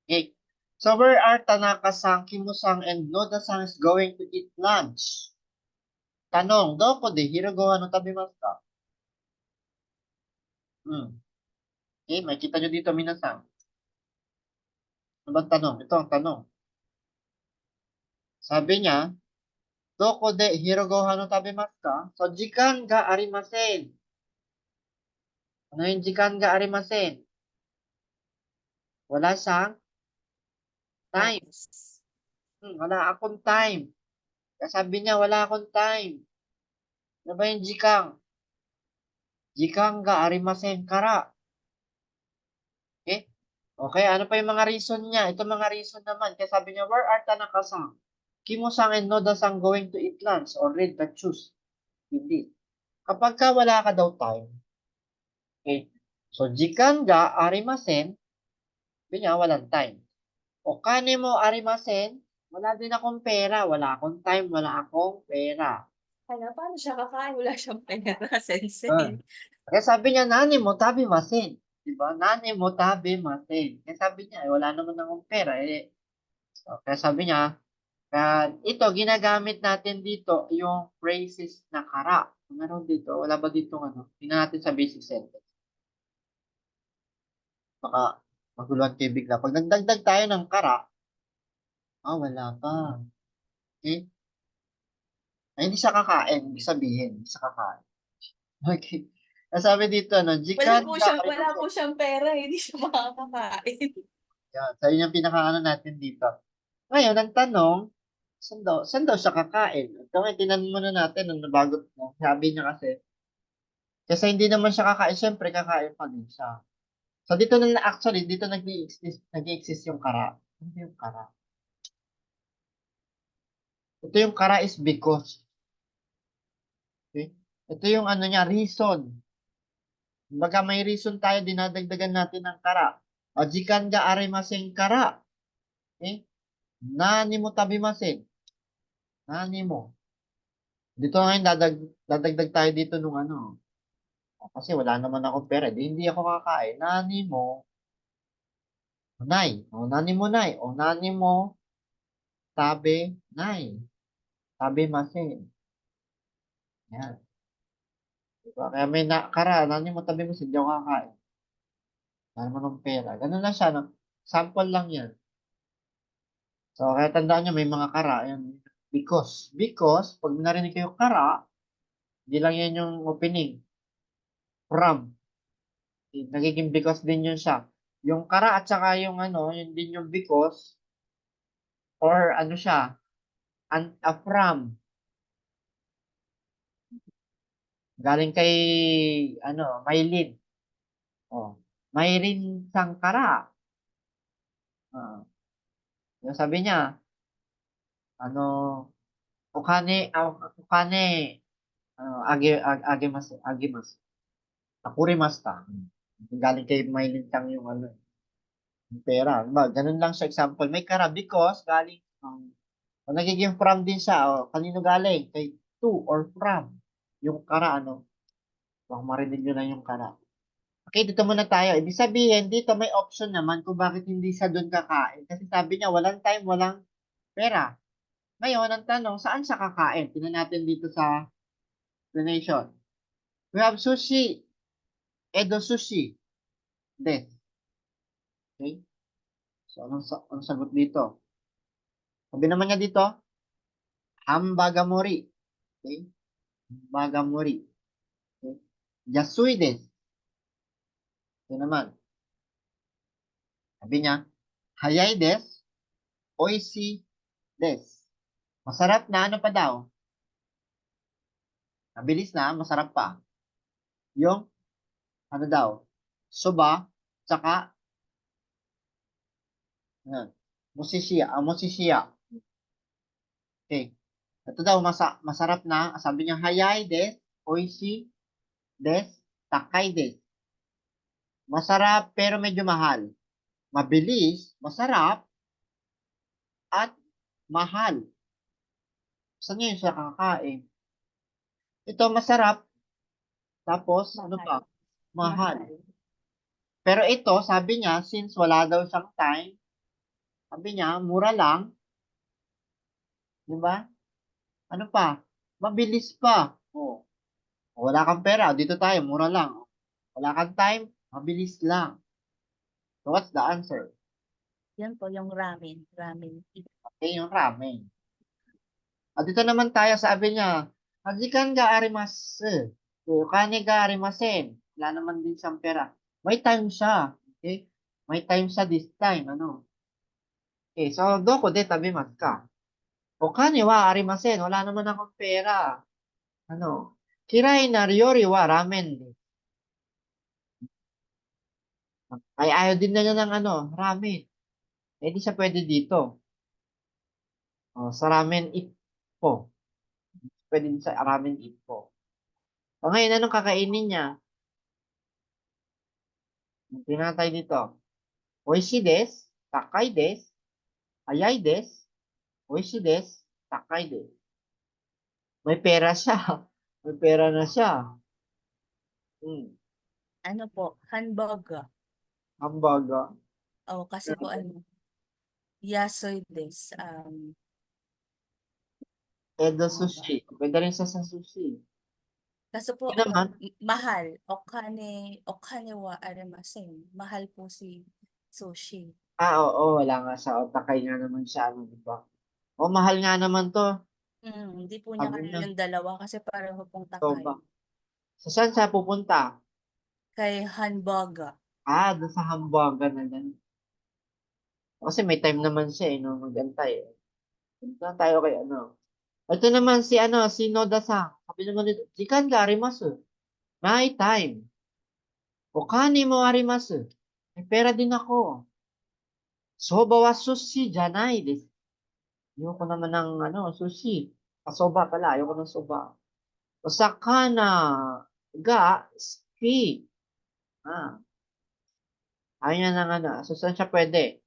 Okay. So, where are Tanaka-san, Kimu-san, and Noda-san is going to eat lunch? Tanong, doko de hirogo ano tabimasu ka? Okay, makikita nyo dito, minasan. Ano bang tanong? Ito ang tanong. Sabi niya, doko de hirogo ano tabimasu ka? So, jikan ga arimasen. Ano yung jikan ga arimasen? Wala siyang time. Yes. Wala akong time. Sabi niya, wala akong time. Ano ba yung jikang? Jikang ga arimasen kara. Okay? Okay, ano pa yung mga reason niya? Ito mga reason naman. Kaya sabi niya, where are Tanaka-san? Kimo-san and Noda-san going to eat lunch or read the choose? Hindi. Kapag ka wala ka daw time, okay, so jikan ga arimasen, sabi niya, walang time. O kane mo arimasen, wala din akong pera. Wala akong time, wala akong pera. Kaya paano siya kakain? Wala siyang pera, sensei. Kaya sabi niya, nani mo tabimasen. Diba? Nani mo tabimasen. Kaya sabi niya, wala naman akong pera. So, kaya sabi niya, ito, ginagamit natin dito yung phrases na kara. Meron dito, wala ba dito ano? Tingnan natin sa basic sentence. Baka maguluhan kayo bigla. Pag nagdagdag tayo ng kara, wala pa. Okay? Ay, hindi siya kakain. Ibig sabihin, hindi siya kakain. Okay. Sabi dito, jikan Wala po siyang pera, hindi siya makakakain. Yan. So, yun yung pinaka-ano natin dito. Ngayon, ang tanong, Saan daw siya kakain? Ito nga, tinanong muna natin nung nabagot mo. Sabi niya kasi hindi naman siya kakain, syempre kakain pa din siya. So dito na actually, dito nag-exist yung kara. Ano yung kara? Ito yung kara is because. Okay? Ito yung ano niya, reason. Baga may reason tayo, dinadagdagan natin ng kara. Ajikan ga arimasen kara. Okay? Nani mo tabimasen. Nani mo. Dito ngayon, dadagdag tayo dito nung ano. Kasi wala naman ako pera. Hindi ako kakain. Nani mo. Nay. O nani mo nay. O nani mo. Tabi. Nay. Tabi masen. Yan. Diba? Kaya may kara. Nani mo tabi masen. Hindi ako kakain. Wala naman ng pera. Ganun lang siya. No? Sample lang yan. So, kaya tandaan nyo, may mga kara. Yan. Because, pag narinig kayo kara, hindi lang yan yung opening. From. Nagiging because din yun siya. Yung kara at saka yung ano, yun din yung because, or ano siya, from. Galing kay, ano, Maylin. Oh. Mayrin sang kara. Yung sabi niya, ano, ukane, agimas. Akurimasta. Galing kay Maylin sang yung ano, yung pera. Diba? Ganun lang sa example. May kara because galing, o nagiging from din siya. O, kanino galing? Kay to or from. Yung kara, ano? Baka marinig nyo na yung kara. Okay, dito muna tayo. Ibig sabihin, dito may option naman kung bakit hindi siya doon kakain. Kasi sabi niya, walang time, walang pera. Ngayon, ang tanong, saan siya kakain? Tingnan natin dito sa explanation. We have sushi. Edo sushi. Des. Okay? So, anong sagot dito? Sabi naman niya dito, hambagamori. Okay? Hambagamori. Okay? Yasui des. Ito naman. Sabi niya, hayai des. Oishi des. Masarap na ano pa daw? Mabilis na, masarap pa. Yung, ano daw? Soba, tsaka, ano, musishiya. Okay. Ito daw, masarap na. Sabi niya, hayai des. Oishi des. Takai des. Masarap, pero medyo mahal. Mabilis, masarap, at mahal. Saan yun siya kakain? Ito masarap, tapos ano pa? Mahal. Pero ito, sabi niya, since wala daw siyang time, sabi niya, mura lang. Di ba? Ano pa? Mabilis pa. Oh. Wala kang pera, dito tayo, mura lang. Wala kang time, mabilis lang. So what's the answer? Yan po yung ramen. Ramen. Okay, yung ramen. At dito naman tayo, sabi niya, Hajikan ga arimasu. Kane ga arimasen. Wala naman din siyang pera. May time siya. Okay? May time siya this time. Ano? Okay, so doko de tabimasu ka? O kane wa arimasen. Wala naman akong pera. Ano? Kirai na ryori wa ramen de. Ay ayaw din na niya ng ano, ramen. Eh di siya pwede dito. O, sa ramen ippo. Pwede din sa ramen ippo. O ngayon, anong kakainin niya? Tingnan tayo dito. Oishi desu, takai desu, hayai desu, oishi desu, takai desu. May pera siya. May pera na siya. Ano po? Hamburger. Hamburger. O, kasi po ano, yasoy des. Edo sushi. Pwede rin siya sa sushi. Kaso po, Yun naman. mahal. Okane wa arimasen. Mahal po si sushi. Oo, wala nga siya. O, takay nga naman siya. Ano, diba? O, mahal nga naman to. Hindi po niya Sabi kaya niya. yung dalawa kasi pareho pong So, takay. ba? So, saan siya pupunta? Kay hamburger. Doon sa hamburger na lang. Kasi may time naman siya, no? Magantay. Punta tayo kay ano. Ito naman si ano, si Noda-san. Sabi naman dito, Jikan ga arimasu. Night time. Okani mo arimasu. May pera din ako. Soba wa sushi janai desu. Ayoko naman ng ano, sushi. Soba pala, ayoko ng soba. Osakana ga ski. Ah, ayaw niya ng ano. So, saan siya pwede?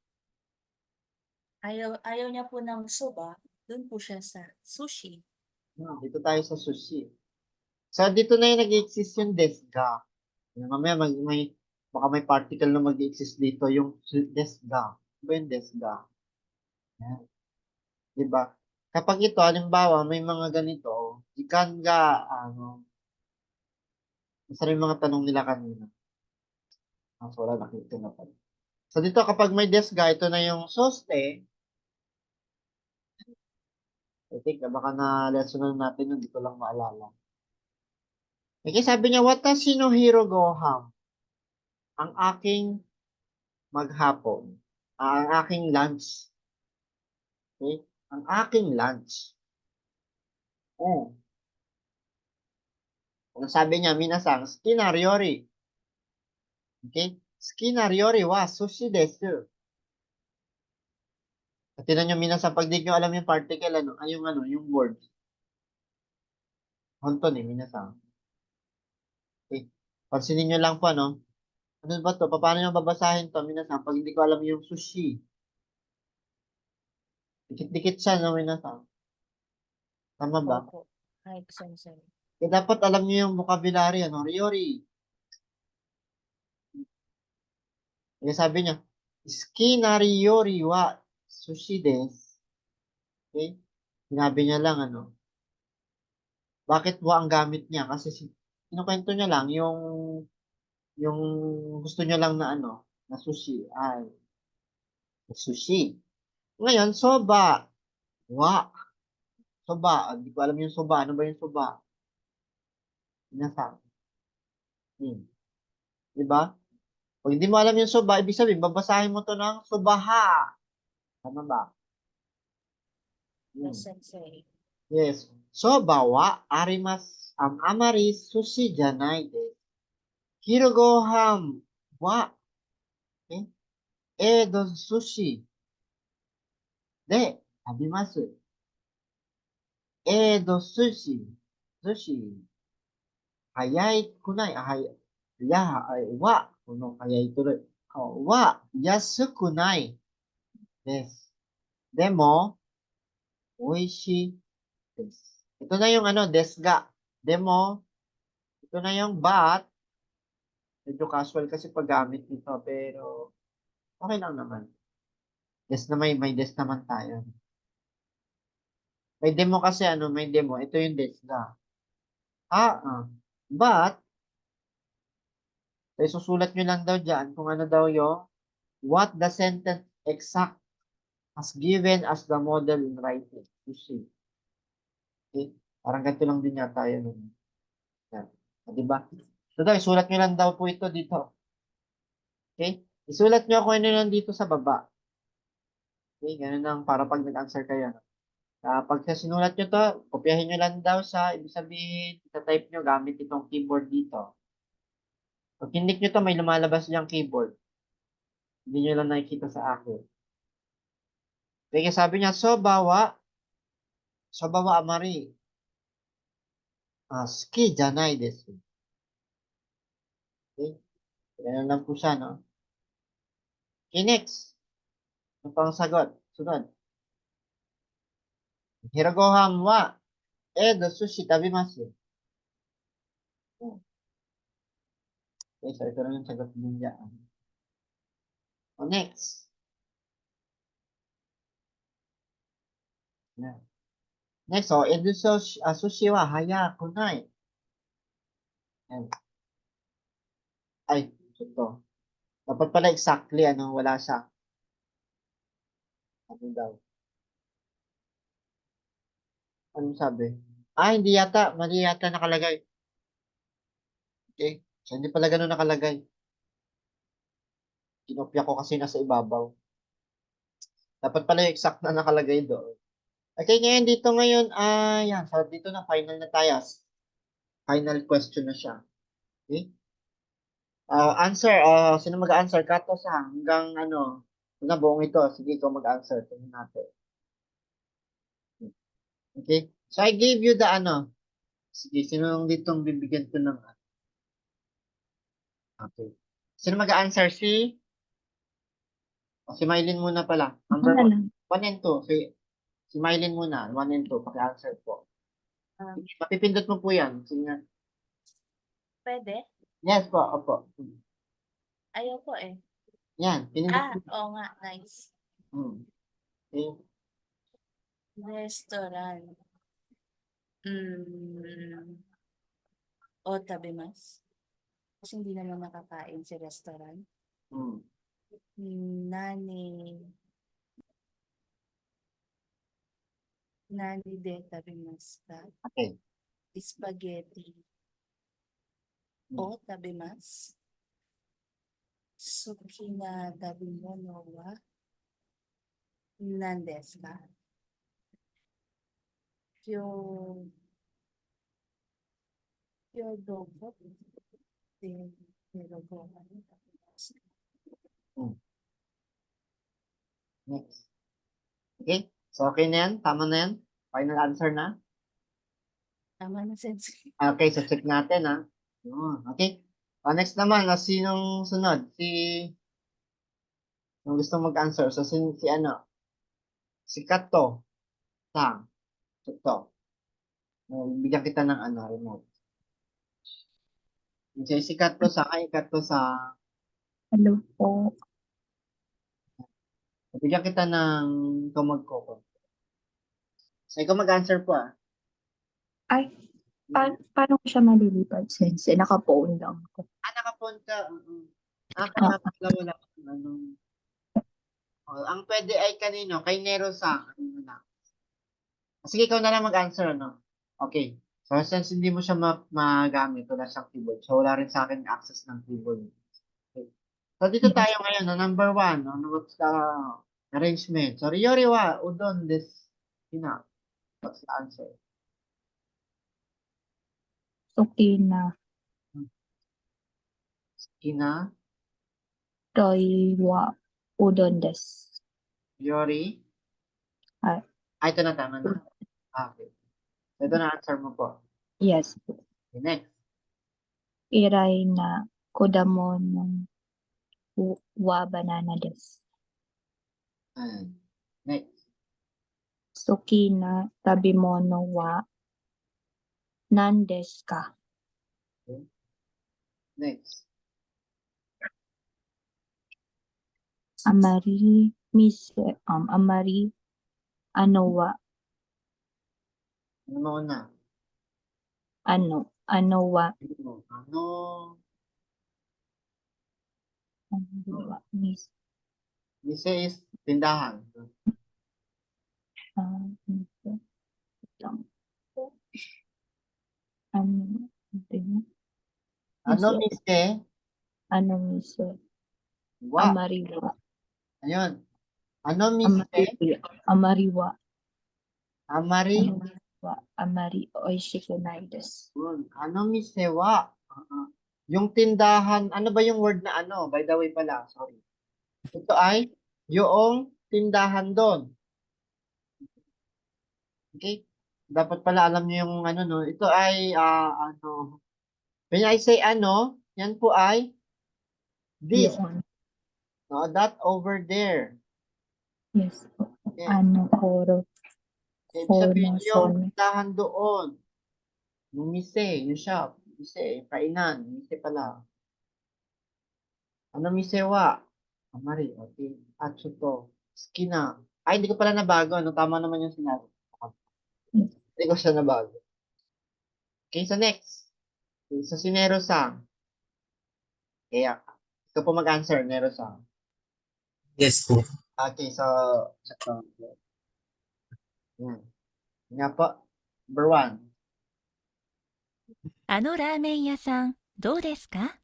Ayaw niya po ng soba, dun po siya sa sushi. Dito tayo sa sushi. So, dito na yung nag-exist yung desga. Mamaya baka may particle na mag-exist dito, yung desga. Ano ba yung desga? Yan. Diba? Kapag ito, halimbawa, may mga ganito, ikan ga, ano, isa rin mga tanong nila kanina. So, wala nakita na pala. So, dito, kapag may desga, ito na yung soste. I think, baka na-lesson natin yun, di ko lang maalala. Okay, sabi niya, watashi no hiro goham. Ang aking maghapon. Ang aking lunch. Okay? Ang aking lunch. Oh. Ano sabi niya, minasan, suki na ryori. Okay? Suki na ryori wa sushi desu. At tinan niyo, minasan, pag di niyo alam yung particle, yung word. Honton minasan. Okay? Pansinin niyo lang po, ano? Ano ba to? Paano niyo babasahin to, minasan, pag hindi ko alam yung sushi? Dikit-dikit siya, no, minasan? Tama ba? Opo. Ay, sensei. Kaya dapat alam niyo yung vocabulary, ano? Ryori. Kaya sabi niya, Suki na ryori wa sushi desu. Okay? Sinabi niya lang, ano? Bakit wa ang gamit niya? Kasi kinukwento niya lang yung gusto niya lang na ano, na sushi. Ay, sushi. Ngayon, soba. Wa. Soba. Hindi ko alam yung soba. Ano ba yung soba? Inasang. Diba? Pag hindi mo alam yung soba, ibig sabihin, babasahin mo to ng sobaha. Tama ba? Yes, sensei. Yes. Soba wa amari sushi janai desu. Hirogohan wa, eh, sushi de tabimasu. Sushi. Hayai kunai. Hayai tuloy. Yasuku nai desu. Demo, oishi desu. Ito na yung ano, desga. Demo, ito na yung but. Medyo casual kasi paggamit nito, pero okay lang naman. Des na may des naman tayo. May demo kasi may demo. Ito yung desga. But, so susulat nyo lang daw dyan kung ano daw yung what the sentence exact as given as the model in writing. You see. Okay? Parang ganito lang din yata yun. Yan. Diba? So daw, isulat nyo lang daw po ito dito. Okay? Isulat nyo kung ano lang dito sa baba. Okay? Ganun lang para pag nag-answer kayo. Pag sinulat nyo to, kopyahin nyo lang daw sa, ibig sabihin, ita-type nyo gamit itong keyboard dito. Pag kinlik nyo to, may lumalabas yung keyboard. Hindi nyo lang nakikita sa akin. Kaya sabi niya, soba wa amari. Suki janai desu. Okay? Ganyan lang po siya, no? Okay, next. Ano pang sagot? Sunod. Hirogohan wa sushi tabimasu. Okay, so ito lang yung sagot din dyan. Next. Yan. Next, sushi wa hayaku nai. Yan. Ay, ito. Dapat pala exactly, wala siya. Ano daw? Anong sabi? Hindi yata. Mali yata nakalagay. Okay. So, hindi pala ganun nakalagay. Kinopya ko kasi nasa ibabaw. Dapat pala yung exact na nakalagay doon. Okay, ngayon dito ngayon, yan. So, dito na, final na tayo. Final question na siya. Okay? Answer, sino mag-answer? Kato sa hanggang ano, hanggang buong ito. Sige, ikaw mag-answer. Tingnan natin. Okay? So, I gave you the ano. Sige, sino yung ditong bibigyan ko ng okay. Sino mag-answer? Si Mylene muna pala. Ako Number na 1 lang. and 2. Si Mylene muna. 1 and 2. Paki-answer po. Um, Mapipindot mo po yan. Sige nga. Pwede? Yes po, opo. Ayaw ko eh. Yan, pinindot mo. Oo nga, nice. Okay. Restaurant. O tabimas. Kasi hindi naman nakakain si restaurant. Hmm. Nani de tabimas ka. Okay. Spaghetti. O tabimas. Suki na tabimono wa nandesu ka. Dogo de dogo wa nandesu ka. Next. Okay. So, okay na yan? Tama na yan? Final answer na? Tama na sense. Okay, so check natin ha. Okay. Next naman, sinong sunod? Yung gusto mag-answer. So, si ano? Si Kato. Sang. Ito. Bigyan kita ng ano, remote. Si Kato Sang. Ay, Kato Sang. Hello po. Bigyan kita ng ikaw mag-coco. So, ikaw mag-answer po Ay, paano ko siya malilipad since naka-phone lang ako? Nakapunta. Kaya pala wala kang ano. Ang pwede ay kanino? Kay Nero Sang. Ano na? Sige, ikaw na lang mag-answer, ano? Okay. So, since hindi mo siya magamit, wala siyang keyboard. So, wala rin sa akin access ng keyboard. Okay. So, dito tayo ngayon, no? Number 1, no? What's the arrangement? So, Ryori wa udon desu hina. What's the answer? Sukina, Hina, Roy wa udon desu. Ryori? Ah. Ito na, tama na. Okay. So, ito na answer mo po. Yes po. Okay, next. Irai na kodamono wa banana desu. And next. Sukina tabimono wa nan desu ka? Next. Amari ano wa Ano mo una? ano wa Mise is tindahan. Ano mise? Ano mise? Wa. Amariwa. Ayun. Ano mise? Amariwa. Amari. Amari oishikunai desu. Ano mise wa? Yung tindahan, ano ba yung word na ano? By the way pala, sorry. Ito ay yung tindahan doon. Okay? Dapat pala alam niyo yung ano, no? Ito ay, ano, when I say ano, yan po ay this. Yun. No, that over there. Yes. Okay. Ano, oro. Ibig sabihin yung Formason. tindahan doon. Yung mise, yung shop. Mise, kainan. Mise pala. Ano mise wa? Amari, okay. Atsuto. Skina. Ay, hindi ko pala nabago. Ano, tama naman yung sinabi. Hindi ko siya nabago. Okay, so next. Okay, so si Nero-san. Kaya, ito po mag-answer, Nero-san. Yes po. Okay, so, yan. Nga po. Number 1. あのラーメン屋さん、どうですか？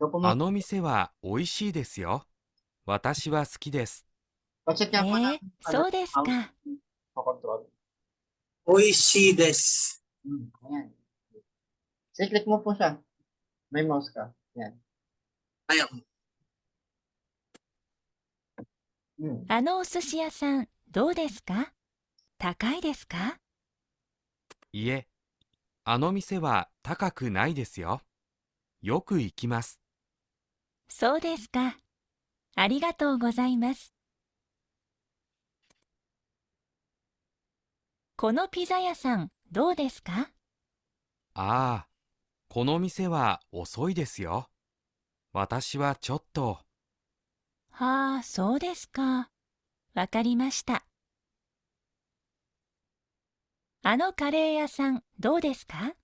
Ito po あの店は美味しいですよ。私は好きです。Pacheck nga po へえ、そうですか。Control. 美味しいです。 Ayan. Sige, click mo po siya. May mouse ka. Yan. はい。あのお寿司屋さん、どうですか？高いですか？いえ、あの店は高くないですよ。よく行きます。そうですか。ありがとうございます。このピザ屋さん、どうですか？ああ、この店は遅いですよ。私はちょっと。はあ、そうですか。わかりました。あのカレー屋さん、どうですか？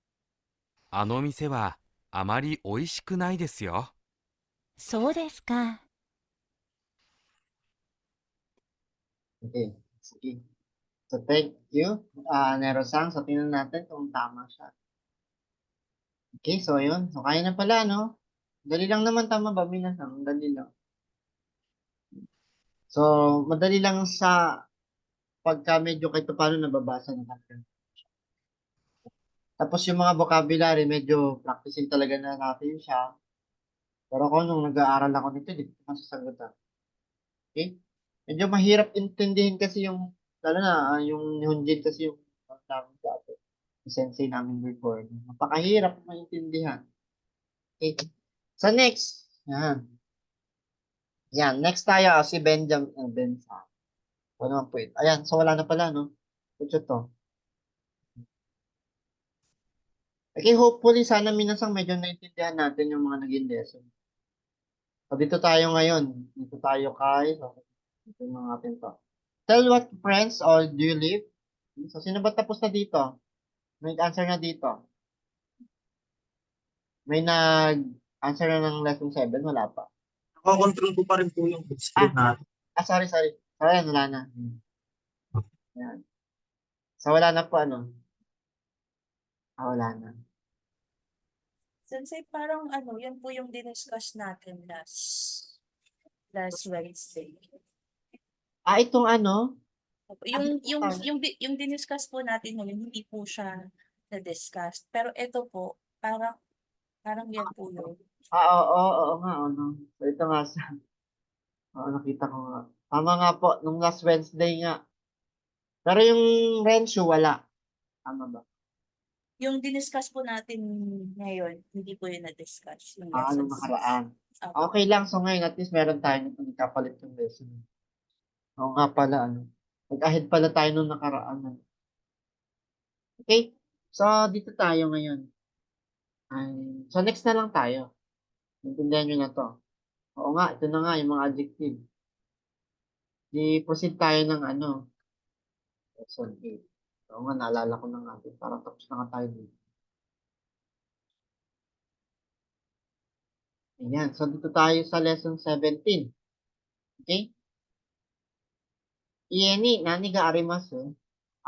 あの店はあまり美味しくないですよ。そうですか。 Okay. Sige. So, thank you, Nero-san. So, tingnan natin kung tama siya. Okay, so yun. So, kaya na pala, no? Dali lang naman, tama ba, minasan? Dali lang. So, madali lang sa pagka medyo kahit paano nababasa na natin. Tapos yung mga vocabulary, medyo practicing talaga na natin siya. Pero ako, nung nag-aaral ako nito, di ko masasagutan. Okay? Medyo mahirap intindihin kasi yung, lalo na, yung Nihonjin kasi yung namin dati. Yung sensei namin before. Napakahirap maintindihan. Okay? So, next. Yan. Yan. Next tayo, si Benjamin. Benza. Ano naman po ito? Ayan. So, wala na pala, no? Ito to. Okay, hopefully, sana minasang medyo naintindihan natin yung mga naging lesson. So, dito tayo ngayon. Dito tayo kay, so, ito yung mga atin to. Tell what friends or do you live? So, sino ba tapos na dito? May answer na dito. May nag-answer na ng lesson 7? Wala pa. Nakakontrol ko pa rin po yung screen natin. Sorry. Sorry, wala na. Ayan. So, wala na po, ano? Wala na. Sensei, parang ano, yan po yung diniscuss natin last Wednesday. Itong ano? Yung diniscuss po natin ngayon, hindi po siya na-discuss. Pero ito po, parang yan po yun. Oo nga, ano. So, ito nga sa, nakita ko nga. Tama nga po, nung last Wednesday nga. Pero yung Renshu, wala. Tama ba? Yung diniscuss po natin ngayon, hindi po yun na-discuss. Yung Nung lesson nakaraan. 6. Opo. Okay lang, so ngayon, at least meron tayo nito nagkapalit yung lesson. Oo nga pala, ano. Nag-ahead pala tayo nung nakaraan. Ano. Okay? So, dito tayo ngayon. So, next na lang tayo. Intindihan nyo na to. Oo nga, ito na nga, yung mga adjective. Di-proceed tayo ng ano. Lesson 8. Oo nga, naalala ko na nga. Parang tapos na nga tayo dito. Ayan. So, dito tayo sa lesson 17. Okay? Ieni, nani ga arimasu?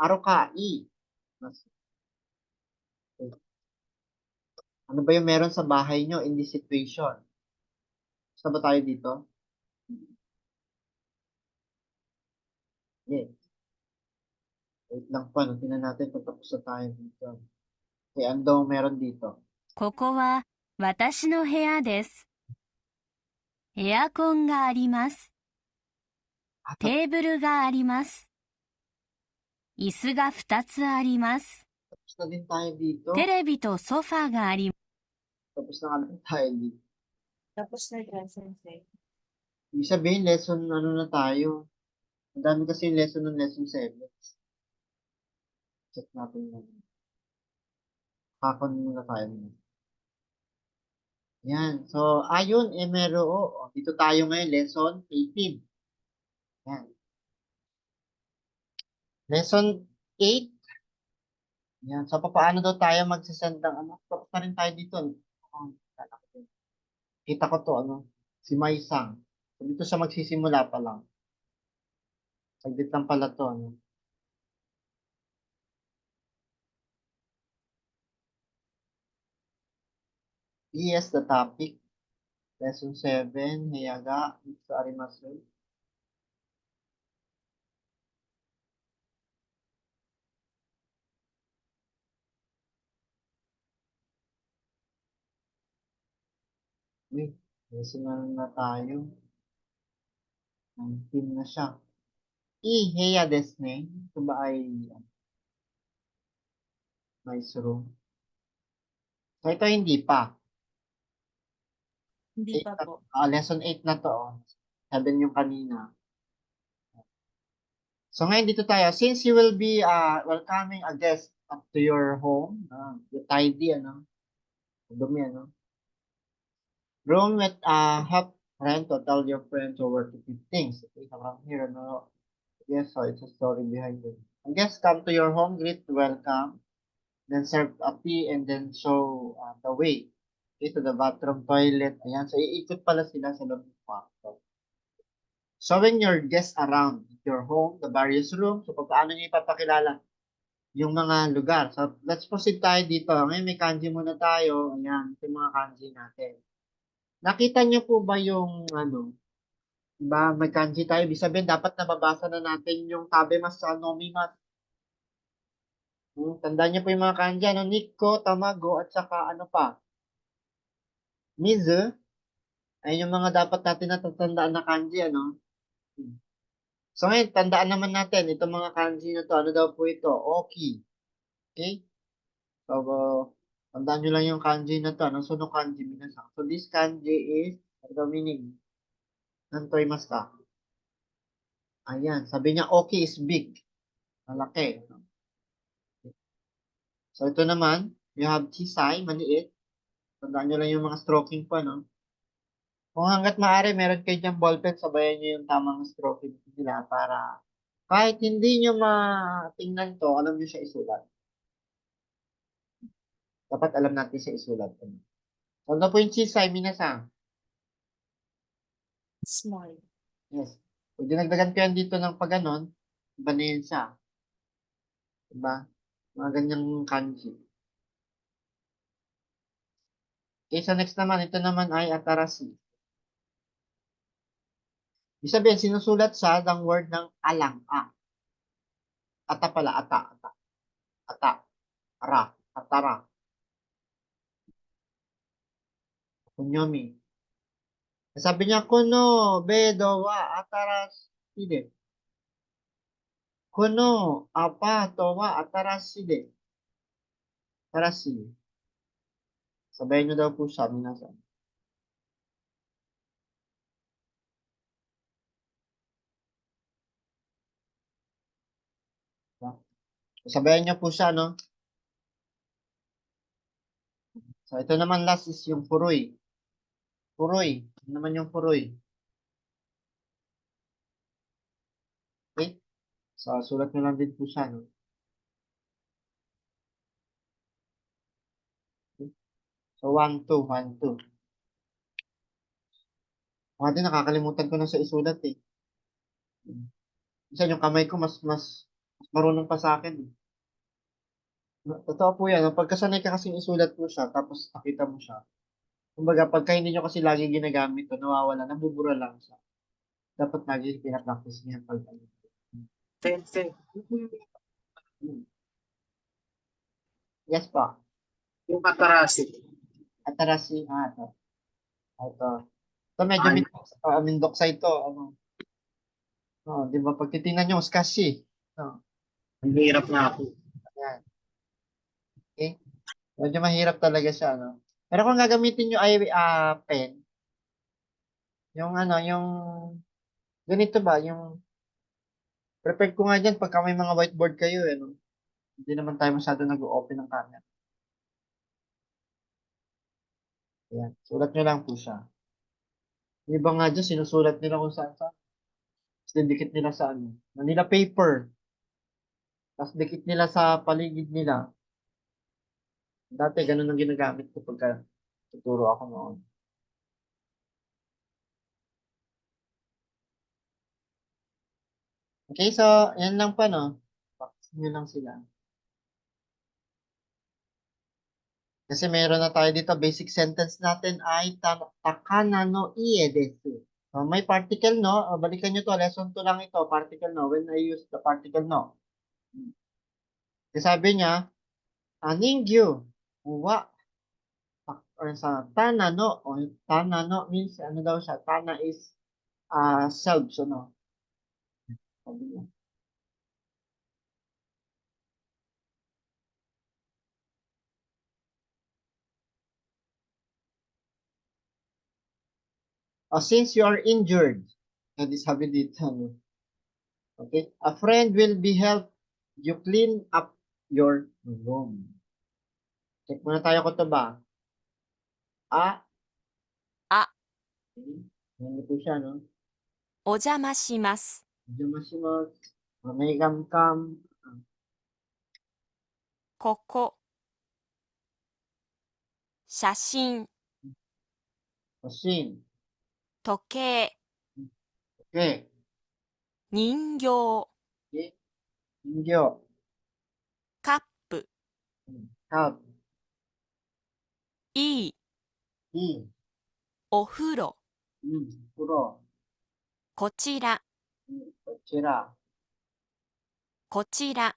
Aro ka, Mas- Okay. Ano ba yung meron sa bahay nyo in this situation? Basta ba tayo dito? Yes. Wait lang pa, no? Tingnan natin kung tapos na tayo dito. Okay, ano daw meron dito? ここは私の部屋です。エアコンがあります。テーブルがあります。椅子が2つあります。 Tapos na din tayo dito. テレビとソファーがあります。 Tapos na nga din tayo dito. Tapos na yan, Sensei. Ibig sabihin, lesson ano na tayo. Ang dami kasi yung lesson ng lesson 7. Check natin yun. Kakon muna tayo. Yan. So, ayun, MRO. Dito tayo ngayon, lesson 18. Yan. Lesson 8. Yan. So, paano daw tayo magsasend ng ano? Tapos na rin tayo dito. Kita ko to, ano? Si Maisang. So, dito siya magsisimula pa lang. Saglit lang pala to, ano? Yes, the topic. Lesson 7, Hayaga, sa Arimasu. Uy, decimal na tayo. 19 na siya. Heya desu ne. Ito ba ay nice room? So, ito hindi pa. Hindi pa po. Lesson 8 na to. 7 yung kanina. So, ngayon dito tayo. Since you will be welcoming a guest up to your home, you tidy, ano? Dumi, ano? Room with help friend to tell your friend to work to keep things. Okay, so from here, ano? Yes, so it's a story behind it. A guest come to your home, greet, welcome, then serve a tea, and then show the way. Okay, to the bathroom, toilet. Ayan, so iikot pala sila sa loob ng kwarto. Showing your guests around your home, the various rooms. So, paano nyo ipapakilala yung mga lugar. So, let's proceed tayo dito. Ngayon, may kanji muna tayo. Ayan, ito yung mga kanji natin. Nakita nyo po ba yung, ano, diba, may kanji tayo. Ibig sabihin, dapat nababasa na natin yung tabemas sa nomimas. Tandaan nyo po yung mga kanji, ano, Nikko, Tamago, at saka ano pa, Mizu. Ayun yung mga dapat natin natatandaan na kanji, ano. So ngayon, tandaan naman natin, itong mga kanji na to, ano daw po ito? Oki. Okay? So, tandaan nyo lang yung kanji na to, ano? So, no kanji minasan. So, this kanji is, ano daw meaning? Nantoy mas ka. Ayan, sabi niya, Oki is big. Malaki. So, ito naman, you have chisai, maliit. Tandaan nyo lang yung mga stroking pa, no? Kung hanggat maaari, meron kayo dyan ballpen, sabayan nyo yung tamang stroking nila para kahit hindi nyo matingnan to, alam nyo siya isulat. Dapat alam natin siya isulat. So, ano po yung chisai, minasan? Small. Yes. Pag dinagdagan ko yan dito ng pag ganon, iba na yun siya. Diba? Mga ganyang kanji. Okay, so next naman, ito naman ay atarasi. Ibig sabihin, sinusulat siya ng word ng alang, Ata pala, ata, ara, atara. Kunyomi. Sabi niya, kuno, bedo, wa, ataraside. Kuno, apa, to, wa, ataraside. Atarasi. Sabayan niyo daw po siya, minasan. Sabayan niyo po siya, no? So, ito naman last is yung furoy. Furoy. Ano naman yung furoy? Okay? So, sulat nyo lang din po siya, no? Okay? So, 1, 2, 1, 2. Mga din, nakakalimutan ko na sa isulat, eh. Minsan yung kamay ko, mas marunong pa sa akin, eh. Totoo po yan. Pagkasanay ka kasing isulat mo siya, tapos nakita mo siya. Kumbaga, pagka hindi nyo kasi lagi ginagamit to, nawawala, nabubura lang siya. Dapat lagi pinapractice niya pag ano. Sensei, Yes pa. yung Atarasi. Atarasi, ito. Ito. Ito medyo Ay. mindoksay ito. Ano? Di ba? Pag titingnan nyo, skashi. Ang hirap na ako. Ayan. Okay? Medyo mahirap talaga siya, no? Pero kung gagamitin nyo ay pen, yung ano, yung ganito ba, yung prepared ko nga dyan pagka may mga whiteboard kayo, eh, no? Hindi naman tayo masyado nag-open ng camera. Ayan. Sulat nyo lang po siya. Yung iba nga dyan, sinusulat nila kung saan saan. Tapos didikit nila sa ano. Manila paper. Tapos dikit nila sa paligid nila. Dati, ganun ang ginagamit ko pagka tuturo ako noon. Okay, so, yan lang pa, no? Practice nyo lang sila. Kasi meron na tayo dito, basic sentence natin ay takana no ie desu. So, may particle no, balikan nyo to, lesson 2 lang ito, particle no, when I use the particle no. Kasi sabi niya, ningyu, wa, or sa tana no, o tana no means ano daw siya, tana is self, so no. Sabi niya. Since you are injured, sabi dito, ano, okay, a friend will be help you clean up your room. Check muna tayo kung ito ba. A. Okay. Ano po siya, no? お邪魔します。 Jumasimasu. May kam-kam. ここ。写真、 Pasin. 時計、 Okay. 人形、 Okay. Ingyo. カップ、 Help. いい、 I. お風呂、 Puro. こちら、 Kochira. こちら、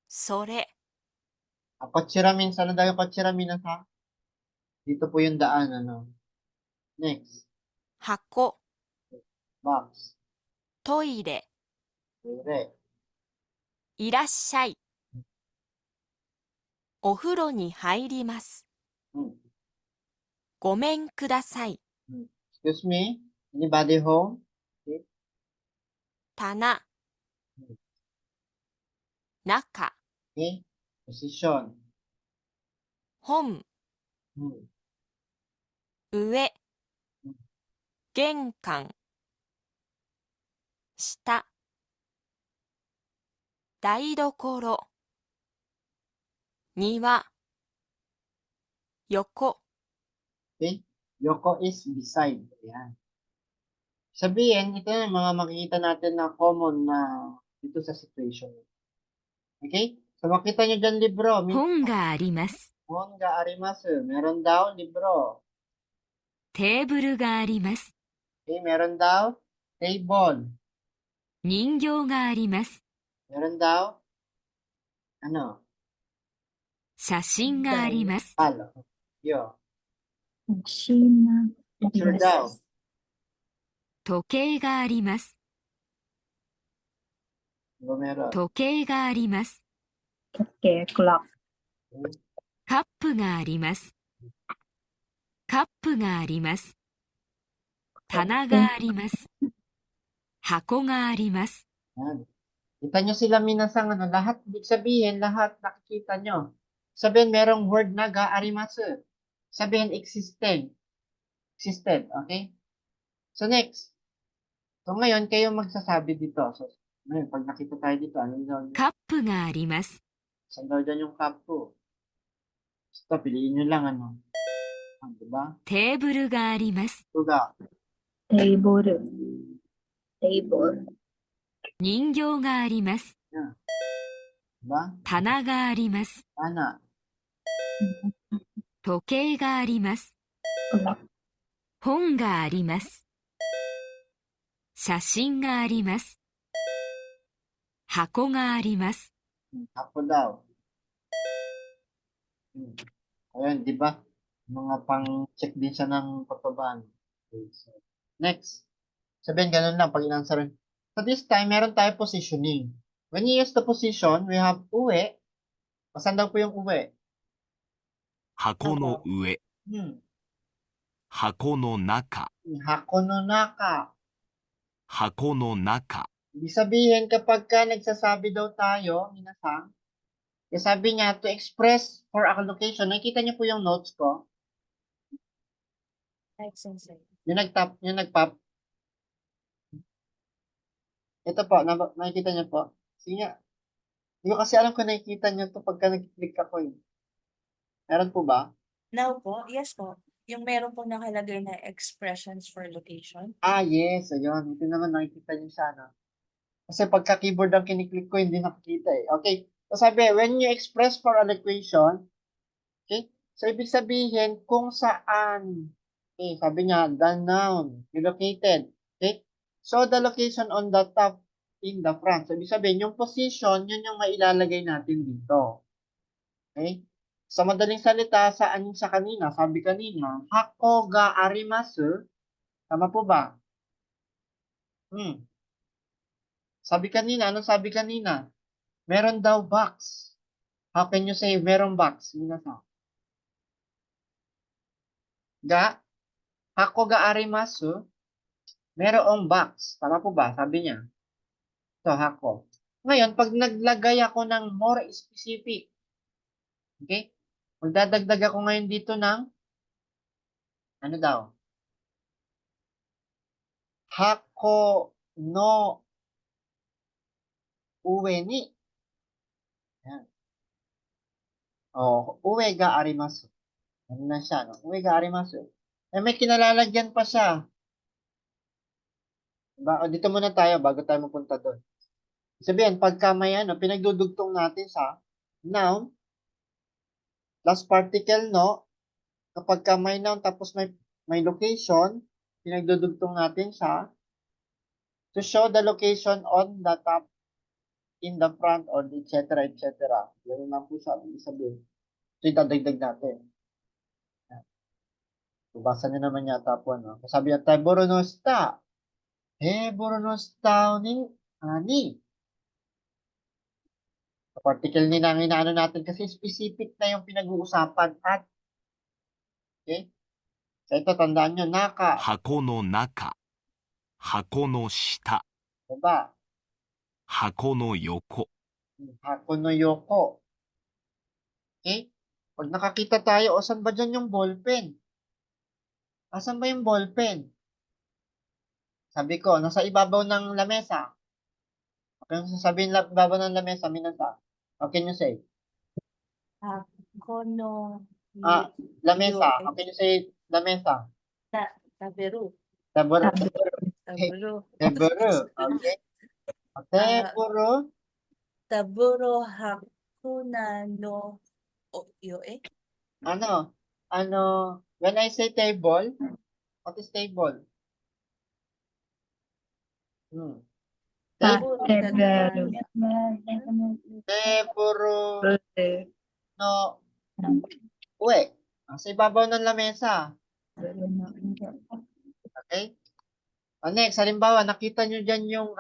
それ、 Kochira means, ano daw yung kochira means ha? Dito po yung daan, ano. Next. 箱、 Box. トイレ、 Dire. いらっしゃい。お風呂に入ります。 ごめんください。 Excuse me? Anybody home? 棚、中、 Okay. Position. 本、上、玄関、下、台所、庭、横、 Okay? Yoko is beside. Ayan. Sabihin, ito yung mga makikita natin na common na dito sa situation. Okay? So, makita nyo dyan libro. 本があります。 Mon ga arimasu. Meron daw libro. テーブルがあります。 Okay? Meron daw table. 人形があります。 Meron daw ano? 写真があります。 Halo. Yo. Machine na. Picture daw. 時計があります。 Diba meron? 時計があります。 Okay, clock. カップがあります。カップがあります。棚があります。箱があります。 Yan. Kita nyo sila minasang ano, lahat, ibig sabihin, lahat nakikita nyo. Sabihin, merong word na ga-arimasu. Sabihin, existent. Existed, okay? So, next. So, ngayon, kayo magsasabi dito. So, ngayon, pag nakita tayo dito, ano daw yun? カップがあります。 Saan daw dyan yung cup po? Basta, piliin nyo lang, ano. Diba? テーブルがあります。 Tuga. Table. Table. 人形があります。 Diba? 棚があります。 Ana. 時計があります。 Clock. 本があります。写真があります。箱があります。 Ako daw. Ayun, di ba? Mga pang-check din siya ng pagpabaan. Okay, so, next. Sabihin, ganun lang pag in-answerin. So this time, meron tayo positioning. When you use the position, we have uwe. Saan daw po yung uwe? 箱の上、箱の中、 Hako no naka. 箱の中、 Ibig sabihin, kapag ka nagsasabi daw tayo, minasang, sabi niya, to express for a location, nakikita niyo po yung notes ko. Like sensei. Yung nagpop. Ito po, nakikita niyo po. Sige nga. Hindi ko kasi alam kung nakikita niyo to pagka nag-click ako eh. Meron po ba? Now po, yes po. Yung meron pong nakalagay na expressions for location. Yes. Ayun. Ito naman nakikita niyo siya, no? Kasi pagka keyboard ang kiniklik ko, hindi nakikita eh. Okay. So sabi, when you express for a location, okay? So ibig sabihin, kung saan. Okay, sabi niya, the noun, located. Okay? So the location on the top in the front. So ibig sabihin, yung position, yun yung mailalagay natin dito. Okay? Sa madaling salita, sa kanina, sabi kanina, hako ga arimasu. Tama po ba? Sabi kanina, anong sabi kanina? Meron daw box. How can you say meron box? Minasan. Ga, hako ga arimasu. Merong box. Tama po ba? Sabi niya. So, hako. Ngayon, pag naglagay ako ng more specific, okay? Magdadagdag ako ngayon dito ng, ano daw? Hako no uwe ni. Yan. Oh, uwe ga arimasu. Ano na siya, no? Uwe ga arimasu. Eh, may kinalalagyan pa siya. Diba? O, dito muna tayo bago tayo mapunta doon. Sabihin, pagka may ano, pinagdudugtong natin sa noun, plus particle no, kapag ka may noun tapos may location, pinagdudugtong natin siya to show the location on the top, in the front, or etc. etc. Ganun lang po siya, ibig sabihin. So, itadagdag natin. Bubasa niyo naman yata po, no? Sabi niya, Taiboro no sta. Taiboro no sta ni ani. So, particle ni nang inaano natin kasi specific na yung pinag-uusapan at okay? So, ito, tandaan nyo, naka. 箱の中、箱の下、 Diba? 箱の横。 Hako no yoko. Okay? Pag nakakita tayo, o saan ba dyan yung ballpen? Asan ba yung ballpen? Sabi ko, nasa ibabaw ng lamesa. Okay, yung sasabihin ibabaw ng lamesa, minasa. How can you say? Kono Lamesa. How can you say lamesa? taberu. Taburo. Taburo. Teburu. Okay. Teburu. Taburo hakuna no yo Ano? When I say table, what is table? Ah, Taburo. Tebero. Teburu no uwe. Sa ibabaw ng lamesa. Okay? Next, halimbawa, nakita nyo dyan yung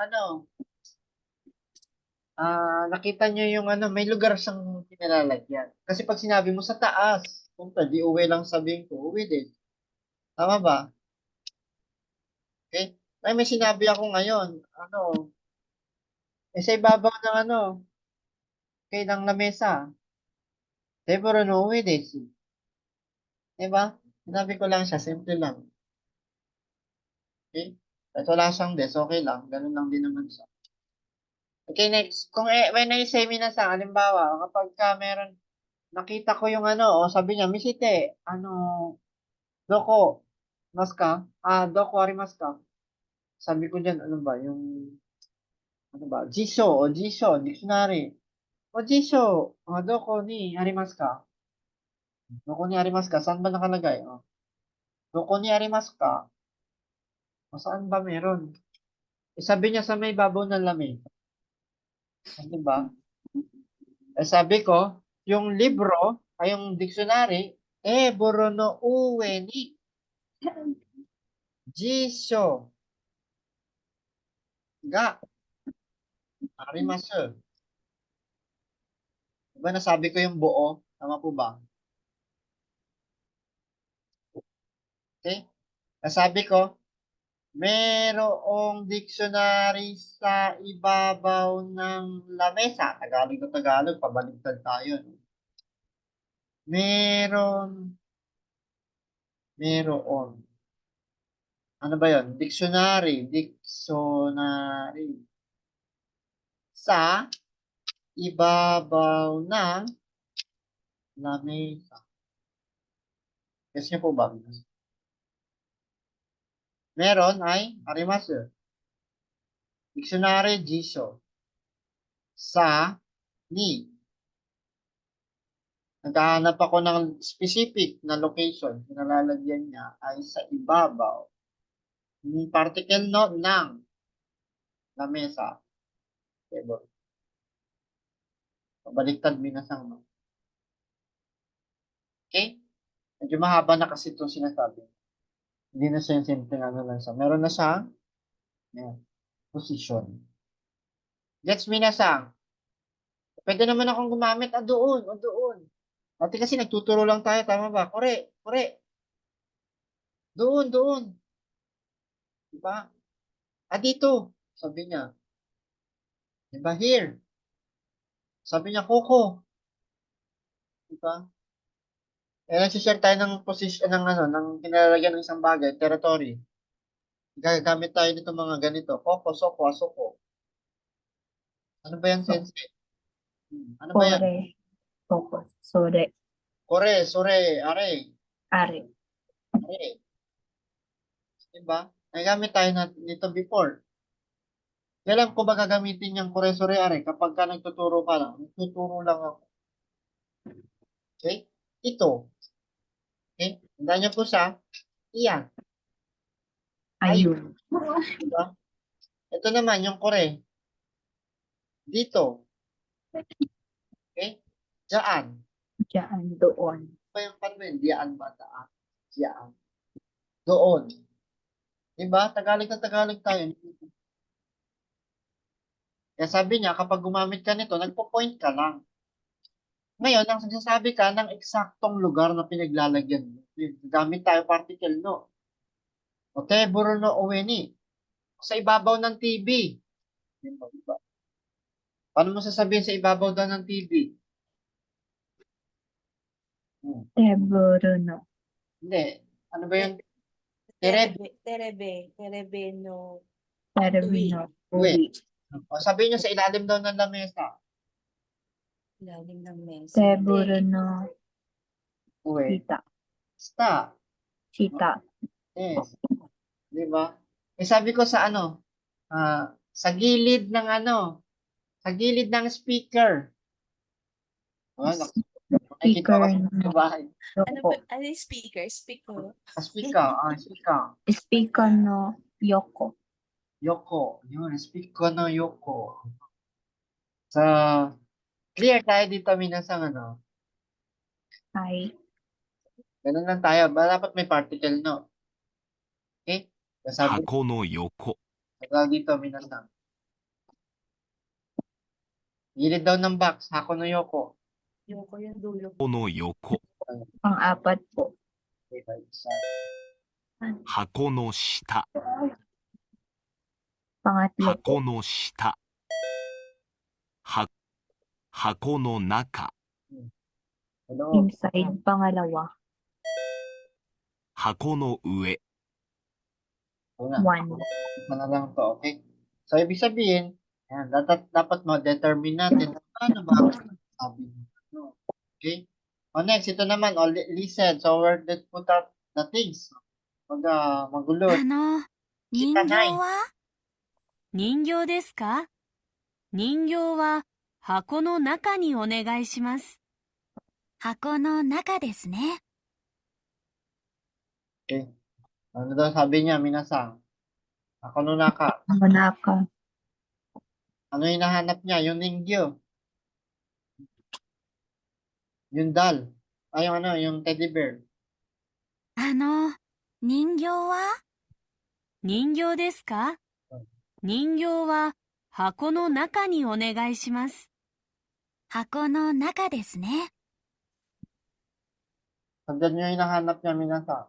nakita nyo yung may lugar siyang pinalalagyan. Kasi pag sinabi mo sa taas, punta, di uwi lang sabihin ko, uwi din. Tama ba? Okay? Ay, may sinabi ako ngayon, sa ibabaw ng okay, ng lamesa. Teboro no uwi desu. Diba? Sinabi ko lang siya, simple lang. Okay? At wala siyang des, okay lang. Ganun lang din naman siya. Okay, next. When I say minasan, halimbawa, kapag ka meron, nakita ko yung sabi niya, Misite, doko, maska? Doko arimasu ka? Sabi ko dyan, jisho, dictionary. Jisho, doko ni arimasu ka? Doko ni arimasu ka? Saan ba nakalagay? Doko ni arimasu ka? Saan ba meron? Sabi niya sa may babaw ng lamig. Diba? Sabi ko, yung libro, ay yung dictionary, boro no uwe ni jisho ga arimasu. Diba nasabi ko yung buo? Tama po ba? Okay? Nasabi ko, merong dictionary sa ibabaw ng lamesa. Tagalog na Tagalog, pabaligtad tayo. No? Meron. Ano ba yun? Dictionary. Sa ibabaw ng lamesa. Guess niyo po ba? Meron ay arimasu. Dictionary jisho. Sa ni. Naghahanap ako ng specific na location. Pinalalagyan niya ay sa ibabaw. Yung particle no ng lamesa. Table. Pabaliktad minasang no. Okay? Medyo mahaba na kasi itong sinasabi. Hindi na siya yung simpleng ano lang siya. Meron na siya, yan, position. Gets minasang. Pwede naman akong gumamit, doon, doon. Dati kasi nagtuturo lang tayo, tama ba? Kore, kore. Doon, doon. Diba? Dito. Sabi niya. Diba, here. Sabi niya, Coco. Diba? Nagsishare tayo ng position, ng ano, ng kinalalagyan ng isang bagay, territory. Gagamit tayo nito mga ganito. Coco, soko, asoko. Ano ba yan, So, sensei? Ano ba yan? Kore. Focus. Sore. Kore, sore, are, Are. are. Diba? Nagamit tayo nito before. Kailan ko ba gagamitin yung kore, sore, are? Kapag ka nagtuturo ka lang. Nagtuturo lang ako. Okay? Ito. Okay? Tandaan niyo po sa iyan. Ayun. Diba? Ito naman, yung kore. Dito. Okay? Diyan. Diyan. Doon. Pa yung panwin? Diyan ba? Daan. Diyan. Doon. Diba? Tagalog na Tagalog tayo. Kaya sabi niya, kapag gumamit ka nito, nagpo-point ka lang. Ngayon, ang sinasabi ka ng eksaktong lugar na pinaglalagyan mo. Gamit tayo particle no. Oteburo no uweni. Sa ibabaw ng TV. Diba? Paano mo sasabihin sa ibabaw daw ng TV? Teburo no. Hindi. Ano ba yun? Tere. Terebe no. Termino. Uwi. Uwi. O, sabihin nyo sa ilalim daw ng lamesa. Ilalim ng mesa. Teburo no. Uwi. Kita. Sta. Kita. Yes. Di ba? Sabi ko sa ano, sa gilid ng ano, sa gilid ng speaker. Nakikita ko Speaker sa bahay. Ano Yoko. ba? Ano yung speaker? Speaker. Speaker, speaker. Speaker no Yoko. Yoko. Yun, speaker no Yoko. So, clear tayo dito, minasang ano. Ay. Ganun lang tayo. Dapat may particle, no? Okay? Sabi 箱の横。 dito, minasang. Gilid daw ng box, hako no Yoko. Yoko yung dulo. 箱の横。 Pang-apat po. Okay, bye. Isa. 箱の下。 Pangatlo po. 箱の下。は、箱の中。 Hello. Inside. Pangalawa. 箱の上。 Una. One. Isa na lang to, okay? So, ibig sabihin, yan, dapat mo-determine natin ano ba ang sabi mo. Okay? Next, ito naman, listen. So, where did put up the things? Magulo. 人形は人形ですか？人形は箱の中にお願いします。箱の中ですね。 Okay? Ano daw sabi niya, minasang? Ako no naka. Monaka. Ano yung hinahanap niya? Yung ningyo. Yung doll. Yung ano, yung teddy bear. 人形は人形ですか？人形は箱の中にお願いします。箱の中ですね。 Sandyan nyo yung hinahanap niya, minasang.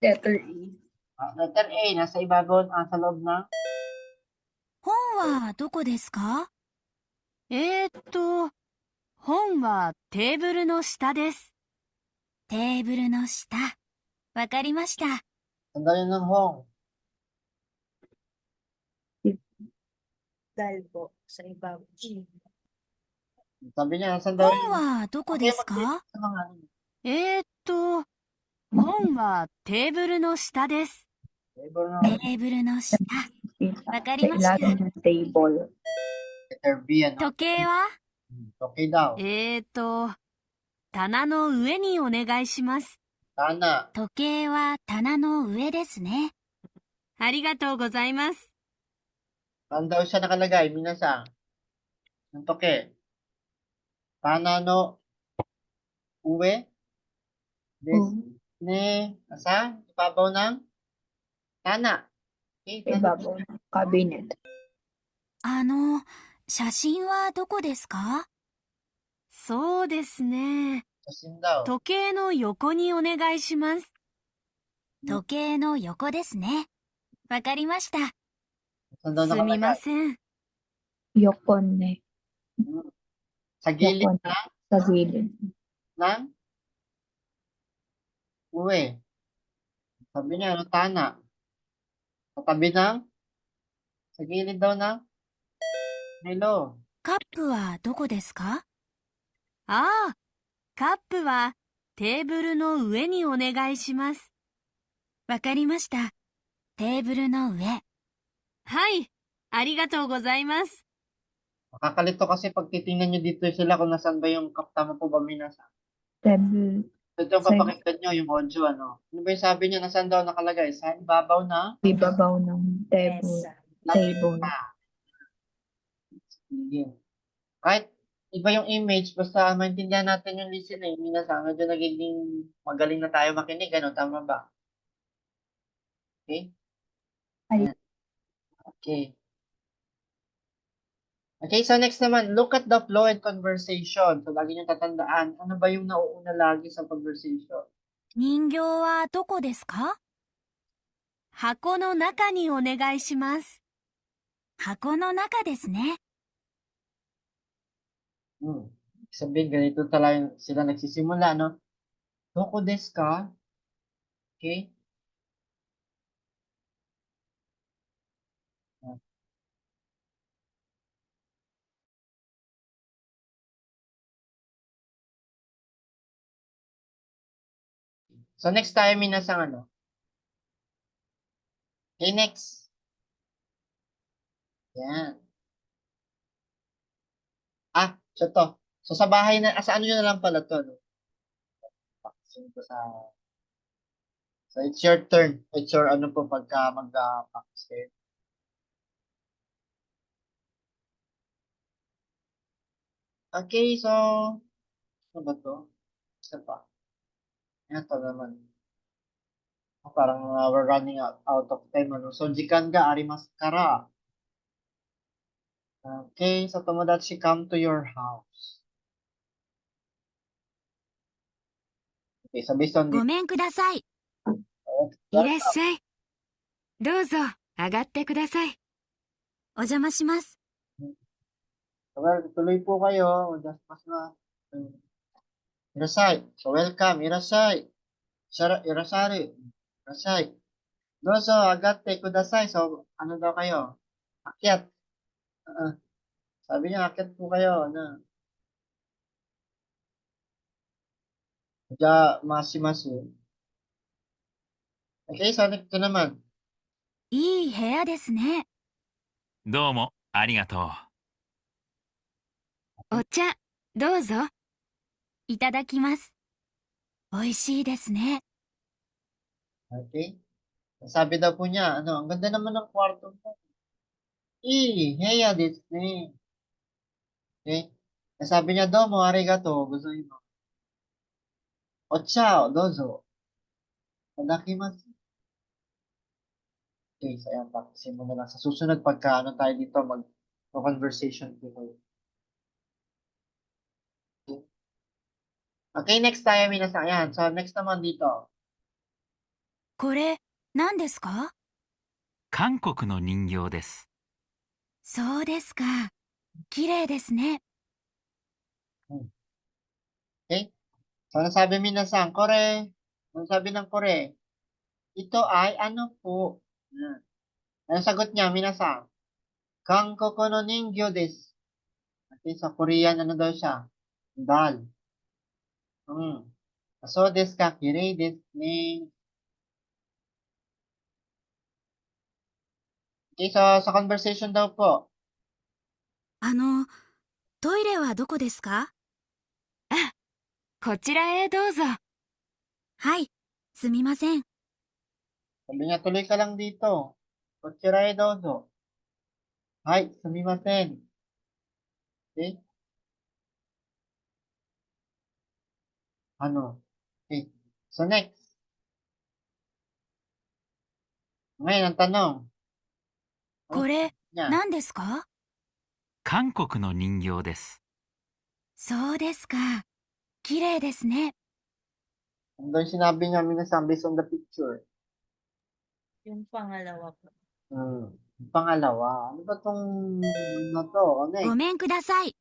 Letter E. Letter A, nasa ibabaw, sa loob na. 本はどこですか？本はテーブルの下です。テーブルの下。わかりました。 Sandali ng hong. Dal po. Sa ibabaw. Sabi niya, 本 sandali. はどこですか？ Sa mga ano. 本はテーブルの下です。 Table na. テーブルの下。 Sa Wakarimashita. ilalim ng table. Letter B, ano? 時計は Okay daw. 棚の上にお願いします。 Tana. 時計は棚の上ですね。ありがとうございます。 Saan daw siya nakalagay, minasang? Yung toke. Tana no uwe? Des, Oh, nasa ibabaw ng tana. Okay, tanong ibabaw ng cabinet. 写真はどこですか？そうですね。 sasin daw. 時計の横にお願いします。時計の横ですね。わかりました。 Saan daw すみま nakalagay? せん。 Yokon ne. Hmm. Sa gilid Yokon. Sa gilid. ng uwi. Sabi niya, ano, tana. Sa tabi ng, sa gilid daw ng Milo. カップはどこですか？ああ、カップはテーブルの上にお願いします。わかりました。テーブルの上。はい、ありがとうございます。 Nakakalito kasi pag titingnan nyo dito sila kung nasaan ba yung cup. Tama po ba, Minasa? Table. Ito yung Sa papakinggan nyo, yung audio, ano. Ano ba yung sabi niya, nasaan daw nakalagay? Sa ibabaw na? ibabaw ng table. Table. Sige. Kahit iba yung image, basta maintindihan natin yung listening. Minasa, medyo nagiging magaling na tayo makinig, ano, tama ba? Okay? Ay. Ayan. Okay. Okay, so next naman, look at the flow and conversation. So, lagi nyo tatandaan, ano ba yung nauuna lagi sa conversation? 人形はどこですか？箱の中にお願いします。箱の中ですね。 Sabihin, ganito talaga sila nagsisimula, no? Doko desu ka? Okay? So, next tayo, minasang ano? Okay, next. Yan. So to. So, sa bahay na, sa ano nyo na lang pala to, no? Paksin ko sa... So, it's your turn. It's your ano po pagka mag-practice kayo. Okay, so... Ano ba to? Isa pa. Yan to naman. Parang we're running out of time, ano? So, jikan ga arimasu kara. Okay, so tomodachi come to your house. Okay, so based on ご this, めんください。い well, らっしゃい。どうぞ、上がってください。お邪魔します。 tuloy po kayo. Just mas na. Irasai. So, welcome. Irasai. Irasari. Irasai. Dozo, agate kudasai. So, ano daw kayo? Akyat. Sabi niya, akyat po kayo. Ano? Masimasu. Okay, so next ko naman. いい部屋ですね。どうもありがとう。お茶、どうぞ。いただきます。おいしいですね。 Okay? Sabi daw po niya, ano, ang ganda naman ng kwarto mo. Heya desu ne. Okay? Sabi niya, domo, arigato, gozaimasu. Ocha, dozo. Tadakimasu. Okay, so ayan, practicein mo na lang. Sa susunod, pagka ano tayo dito, mag-conversation po kayo. Okay, next tayo, minasan. Ayan, so next naman dito. これ、何ですか？韓国の人形です。そうですか。綺麗ですね。 Okay? So, nasabi minasan, kore. Ano sabi ng kore? Ito ay ano po? Ayan. Ano sagot niya, minasan? Kankoku no ningyo desu. Okay, sa Korean, ano daw siya? Dal. So desu ka, kirei desu ne. Okay, so sa conversation daw po. トイレはどこですか？あ、こちらへどうぞ。はい、すみません。 Sabi niya, tuloy ka lang dito. Kochirae dozo. Hai, sumimasen. Okay? Ano? Okay. So, next. Ngayon, ang tanong. これ、 Niya. 何ですか？韓国の人形です。そうですか。綺麗ですね。 Ano daw yung sinabi niya, minasan, based on the picture? Yung pangalawa po. Yung pangalawa. Ano ba tong, ano to? O, ご next. めんください。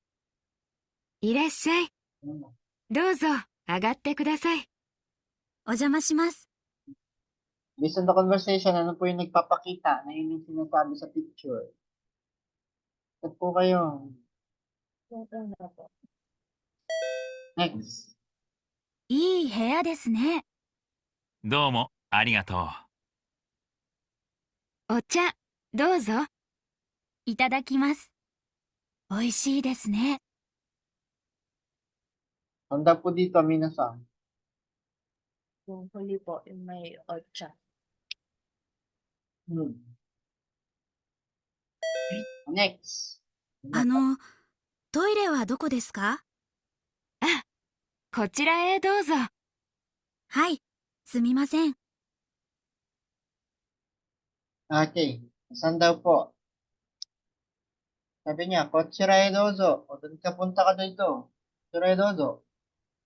いらっしゃい。 Ano? どうぞ、上がってください。お邪魔します。 Based on the conversation, ano po yung nagpapakita na yun yung sinasabi sa picture? Ito po kayo. Yung una po. Next. いい部屋ですね。どうもありがとう。お茶、どうぞ。いただきます。美味しいですね。 Tanda po dito, minasan. Yung huli po, yung may ocha. Next. トイレはどこですか？あ、こちらへどうぞ。はい、すみません。 Okay. Saan daw po? Sabi niya, Kotsura Edozo. O, doon ka punta ka dito. Kotsura Edozo.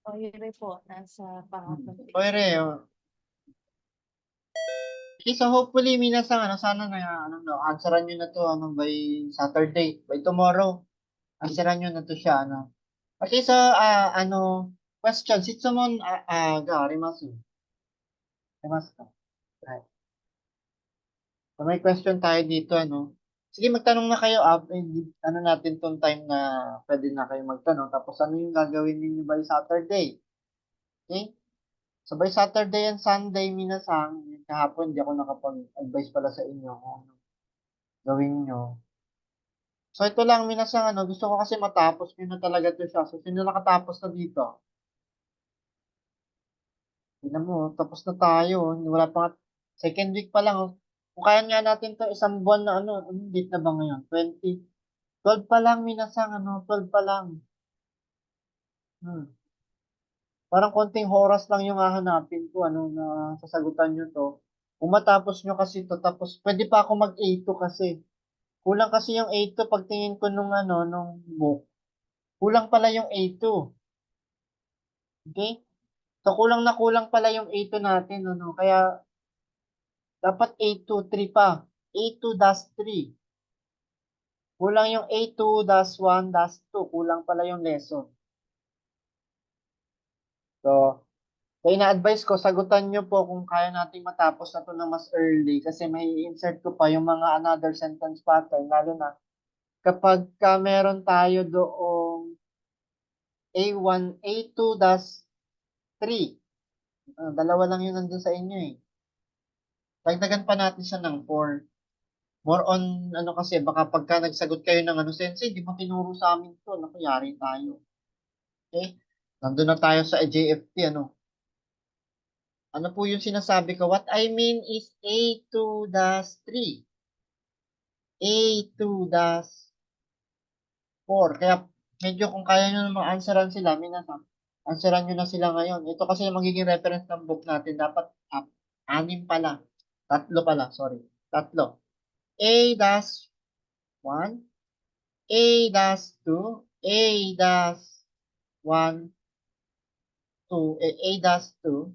Oire po, nasa pangatlong page. Koire. Okay, so hopefully, minasang, sana na, answeran nyo na to, by Saturday, by tomorrow. Answeran nyo na to siya, Okay, so, question. Sitsumon, ga, arimasu. Arimasu ka. Right. So, may question tayo dito, Sige, magtanong na kayo, natin tong time na pwede na kayo magtanong. Tapos, ano yung gagawin ninyo by Saturday? Okay? So, by Saturday and Sunday, minasang, kahapon, di ako nakapag-advise pala sa inyo kung ano gawin nyo. So, ito lang, minasang, gusto ko kasi matapos nyo na talaga to siya. So, sino nakatapos na dito? Tingnan mo, tapos na tayo. Wala pa nga, second week pa lang. Kung kaya nga natin to isang buwan na anong date na ba ngayon? 12 pa lang, minasang, 12 pa lang. Parang konting oras lang yung hahanapin ko, na sasagutan nyo to. Kung matapos nyo kasi to, tapos pwede pa ako mag-A2 kasi. Kulang kasi yung A2 pagtingin ko nung book. Kulang pala yung A2. Okay? So, kulang na kulang pala yung A2 natin, Kaya, dapat A2, 3 pa. A2-3. Kulang yung A2-1-2. Kulang pala yung lesson. So, ina-advise ko, sagutan nyo po kung kaya nating matapos na to na mas early kasi may insert ko pa yung mga another sentence pattern, lalo na kapag meron tayo doong A1, A2-3. Dalawa lang yun nandun sa inyo eh. Dagdagan pa natin siya ng 4. More on, kasi, baka pagka nagsagot kayo ng Sensei, di mo tinuro sa amin to, yari tayo. Okay? Nandun na tayo sa JFT, Ano po yung sinasabi ko? What I mean is A2-3. A2-4. Kaya, medyo kung kaya nyo naman answeran sila, answeran nyo na sila ngayon. Ito kasi magiging reference ng book natin. Dapat 6 pala. 3 pala, sorry. 3. A-1, A-2, A-1, 2, A-2,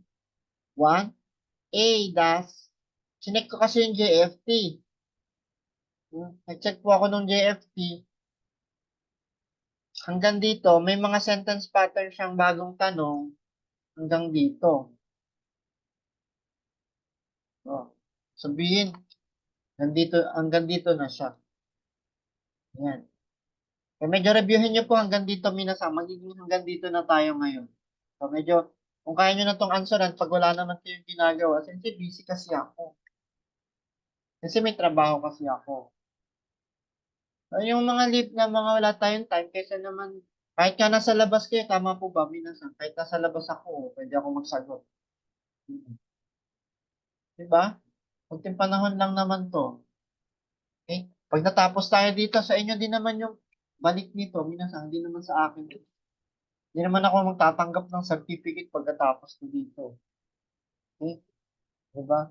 1, Sinek ko kasi yung JFT. Nag-check po ako ng JFT. Hanggang dito, may mga sentence pattern siyang bagong tanong hanggang dito. Sabihin, hanggang dito na siya. Ayan. Kaya medyo reviewin nyo po hanggang dito, minasang. Magiging hanggang dito na tayo ngayon. So, medyo, kung kaya nyo na itong answeran, pag wala naman kayong ginagawa, kasi busy kasi ako. Kasi may trabaho kasi ako. So, yung mga leave na mga wala tayong time, kaysa naman, kahit nga nasa labas kayo, tama po ba, minasang? Kahit nasa labas ako, pwede ako magsagot. Diba? Kunting panahon lang naman to. Okay? Pag natapos tayo dito, sa inyo din naman yung balik nito, minasang, hindi naman sa akin. Hindi naman ako magtatanggap ng certificate pagkatapos ko dito. Okay? Diba?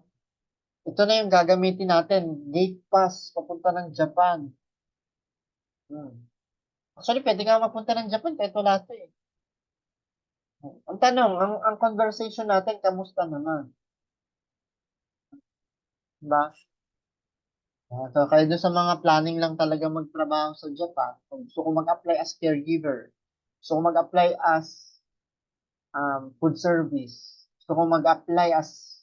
Ito na yung gagamitin natin. Gate pass papunta ng Japan. Actually, pwede ka mapunta ng Japan kahit wala ito eh. Ang tanong, ang conversation natin, kamusta naman? Diba? So, kayo doon sa mga planning lang talaga magtrabaho sa Japan, kung gusto ko mag-apply as caregiver, gusto ko mag-apply as food service, gusto ko mag-apply as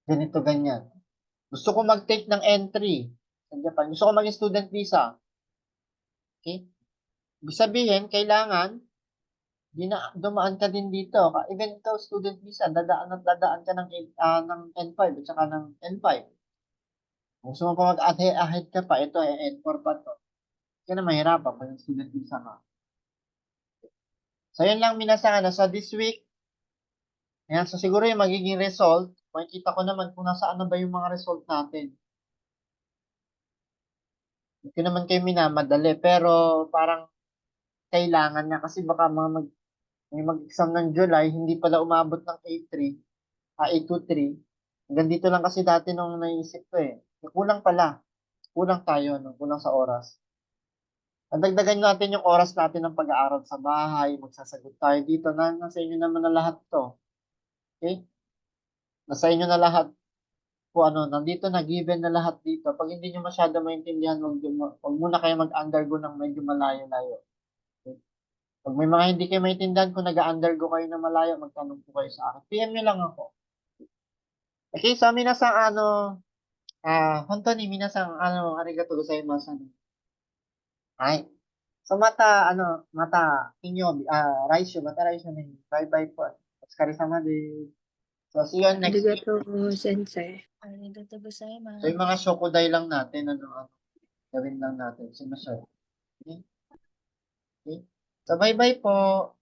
ganito, ganyan. Gusto ko mag-take ng entry sa Japan. Gusto ko maging student visa. Okay? Ibig sabihin, kailangan dumaan ka din dito. Even ikaw, student visa, dadaan ka ng N5 at saka ng N5. Kung gusto mo pa mag-ahead ka pa, ito ay N4 pa to. Kaya na mahirapan pag student visa ka. So, yun lang minasan. So, this week, ayan, so siguro yung magiging result, makikita ko naman kung nasaan na ba yung mga result natin. Hindi ko naman kayo minamadali, pero parang kailangan na kasi baka may mag-exam ng July, hindi pala umabot ng A3, A23. Hanggang dito lang kasi dati nung naisip ko eh. Kulang pala. Kulang tayo, no? Kulang sa oras. Dagdagan natin yung oras natin ng pag-aaral sa bahay, magsasagot tayo dito, nasa inyo naman na lahat to. Okay? Nasa inyo na lahat po nandito na, given na lahat dito. Pag hindi nyo masyado maintindihan, huwag muna kayo mag-undergo ng medyo malayo-layo. Okay? Pag may mga hindi kayo maintindihan, kung nag-undergo kayo na malayo, magtanong po kayo sa akin. PM nyo lang ako. Okay, so minasang本当に皆さん、ありがとうございます。はい。So,来週ね。バイバイpo. お疲れ様です。So, see you next week. Arigatou, sensei. Arigatou gozaimasu. So, yung mga shokuday lang natin, gawin lang natin. Okay? Okay? So, bye-bye po.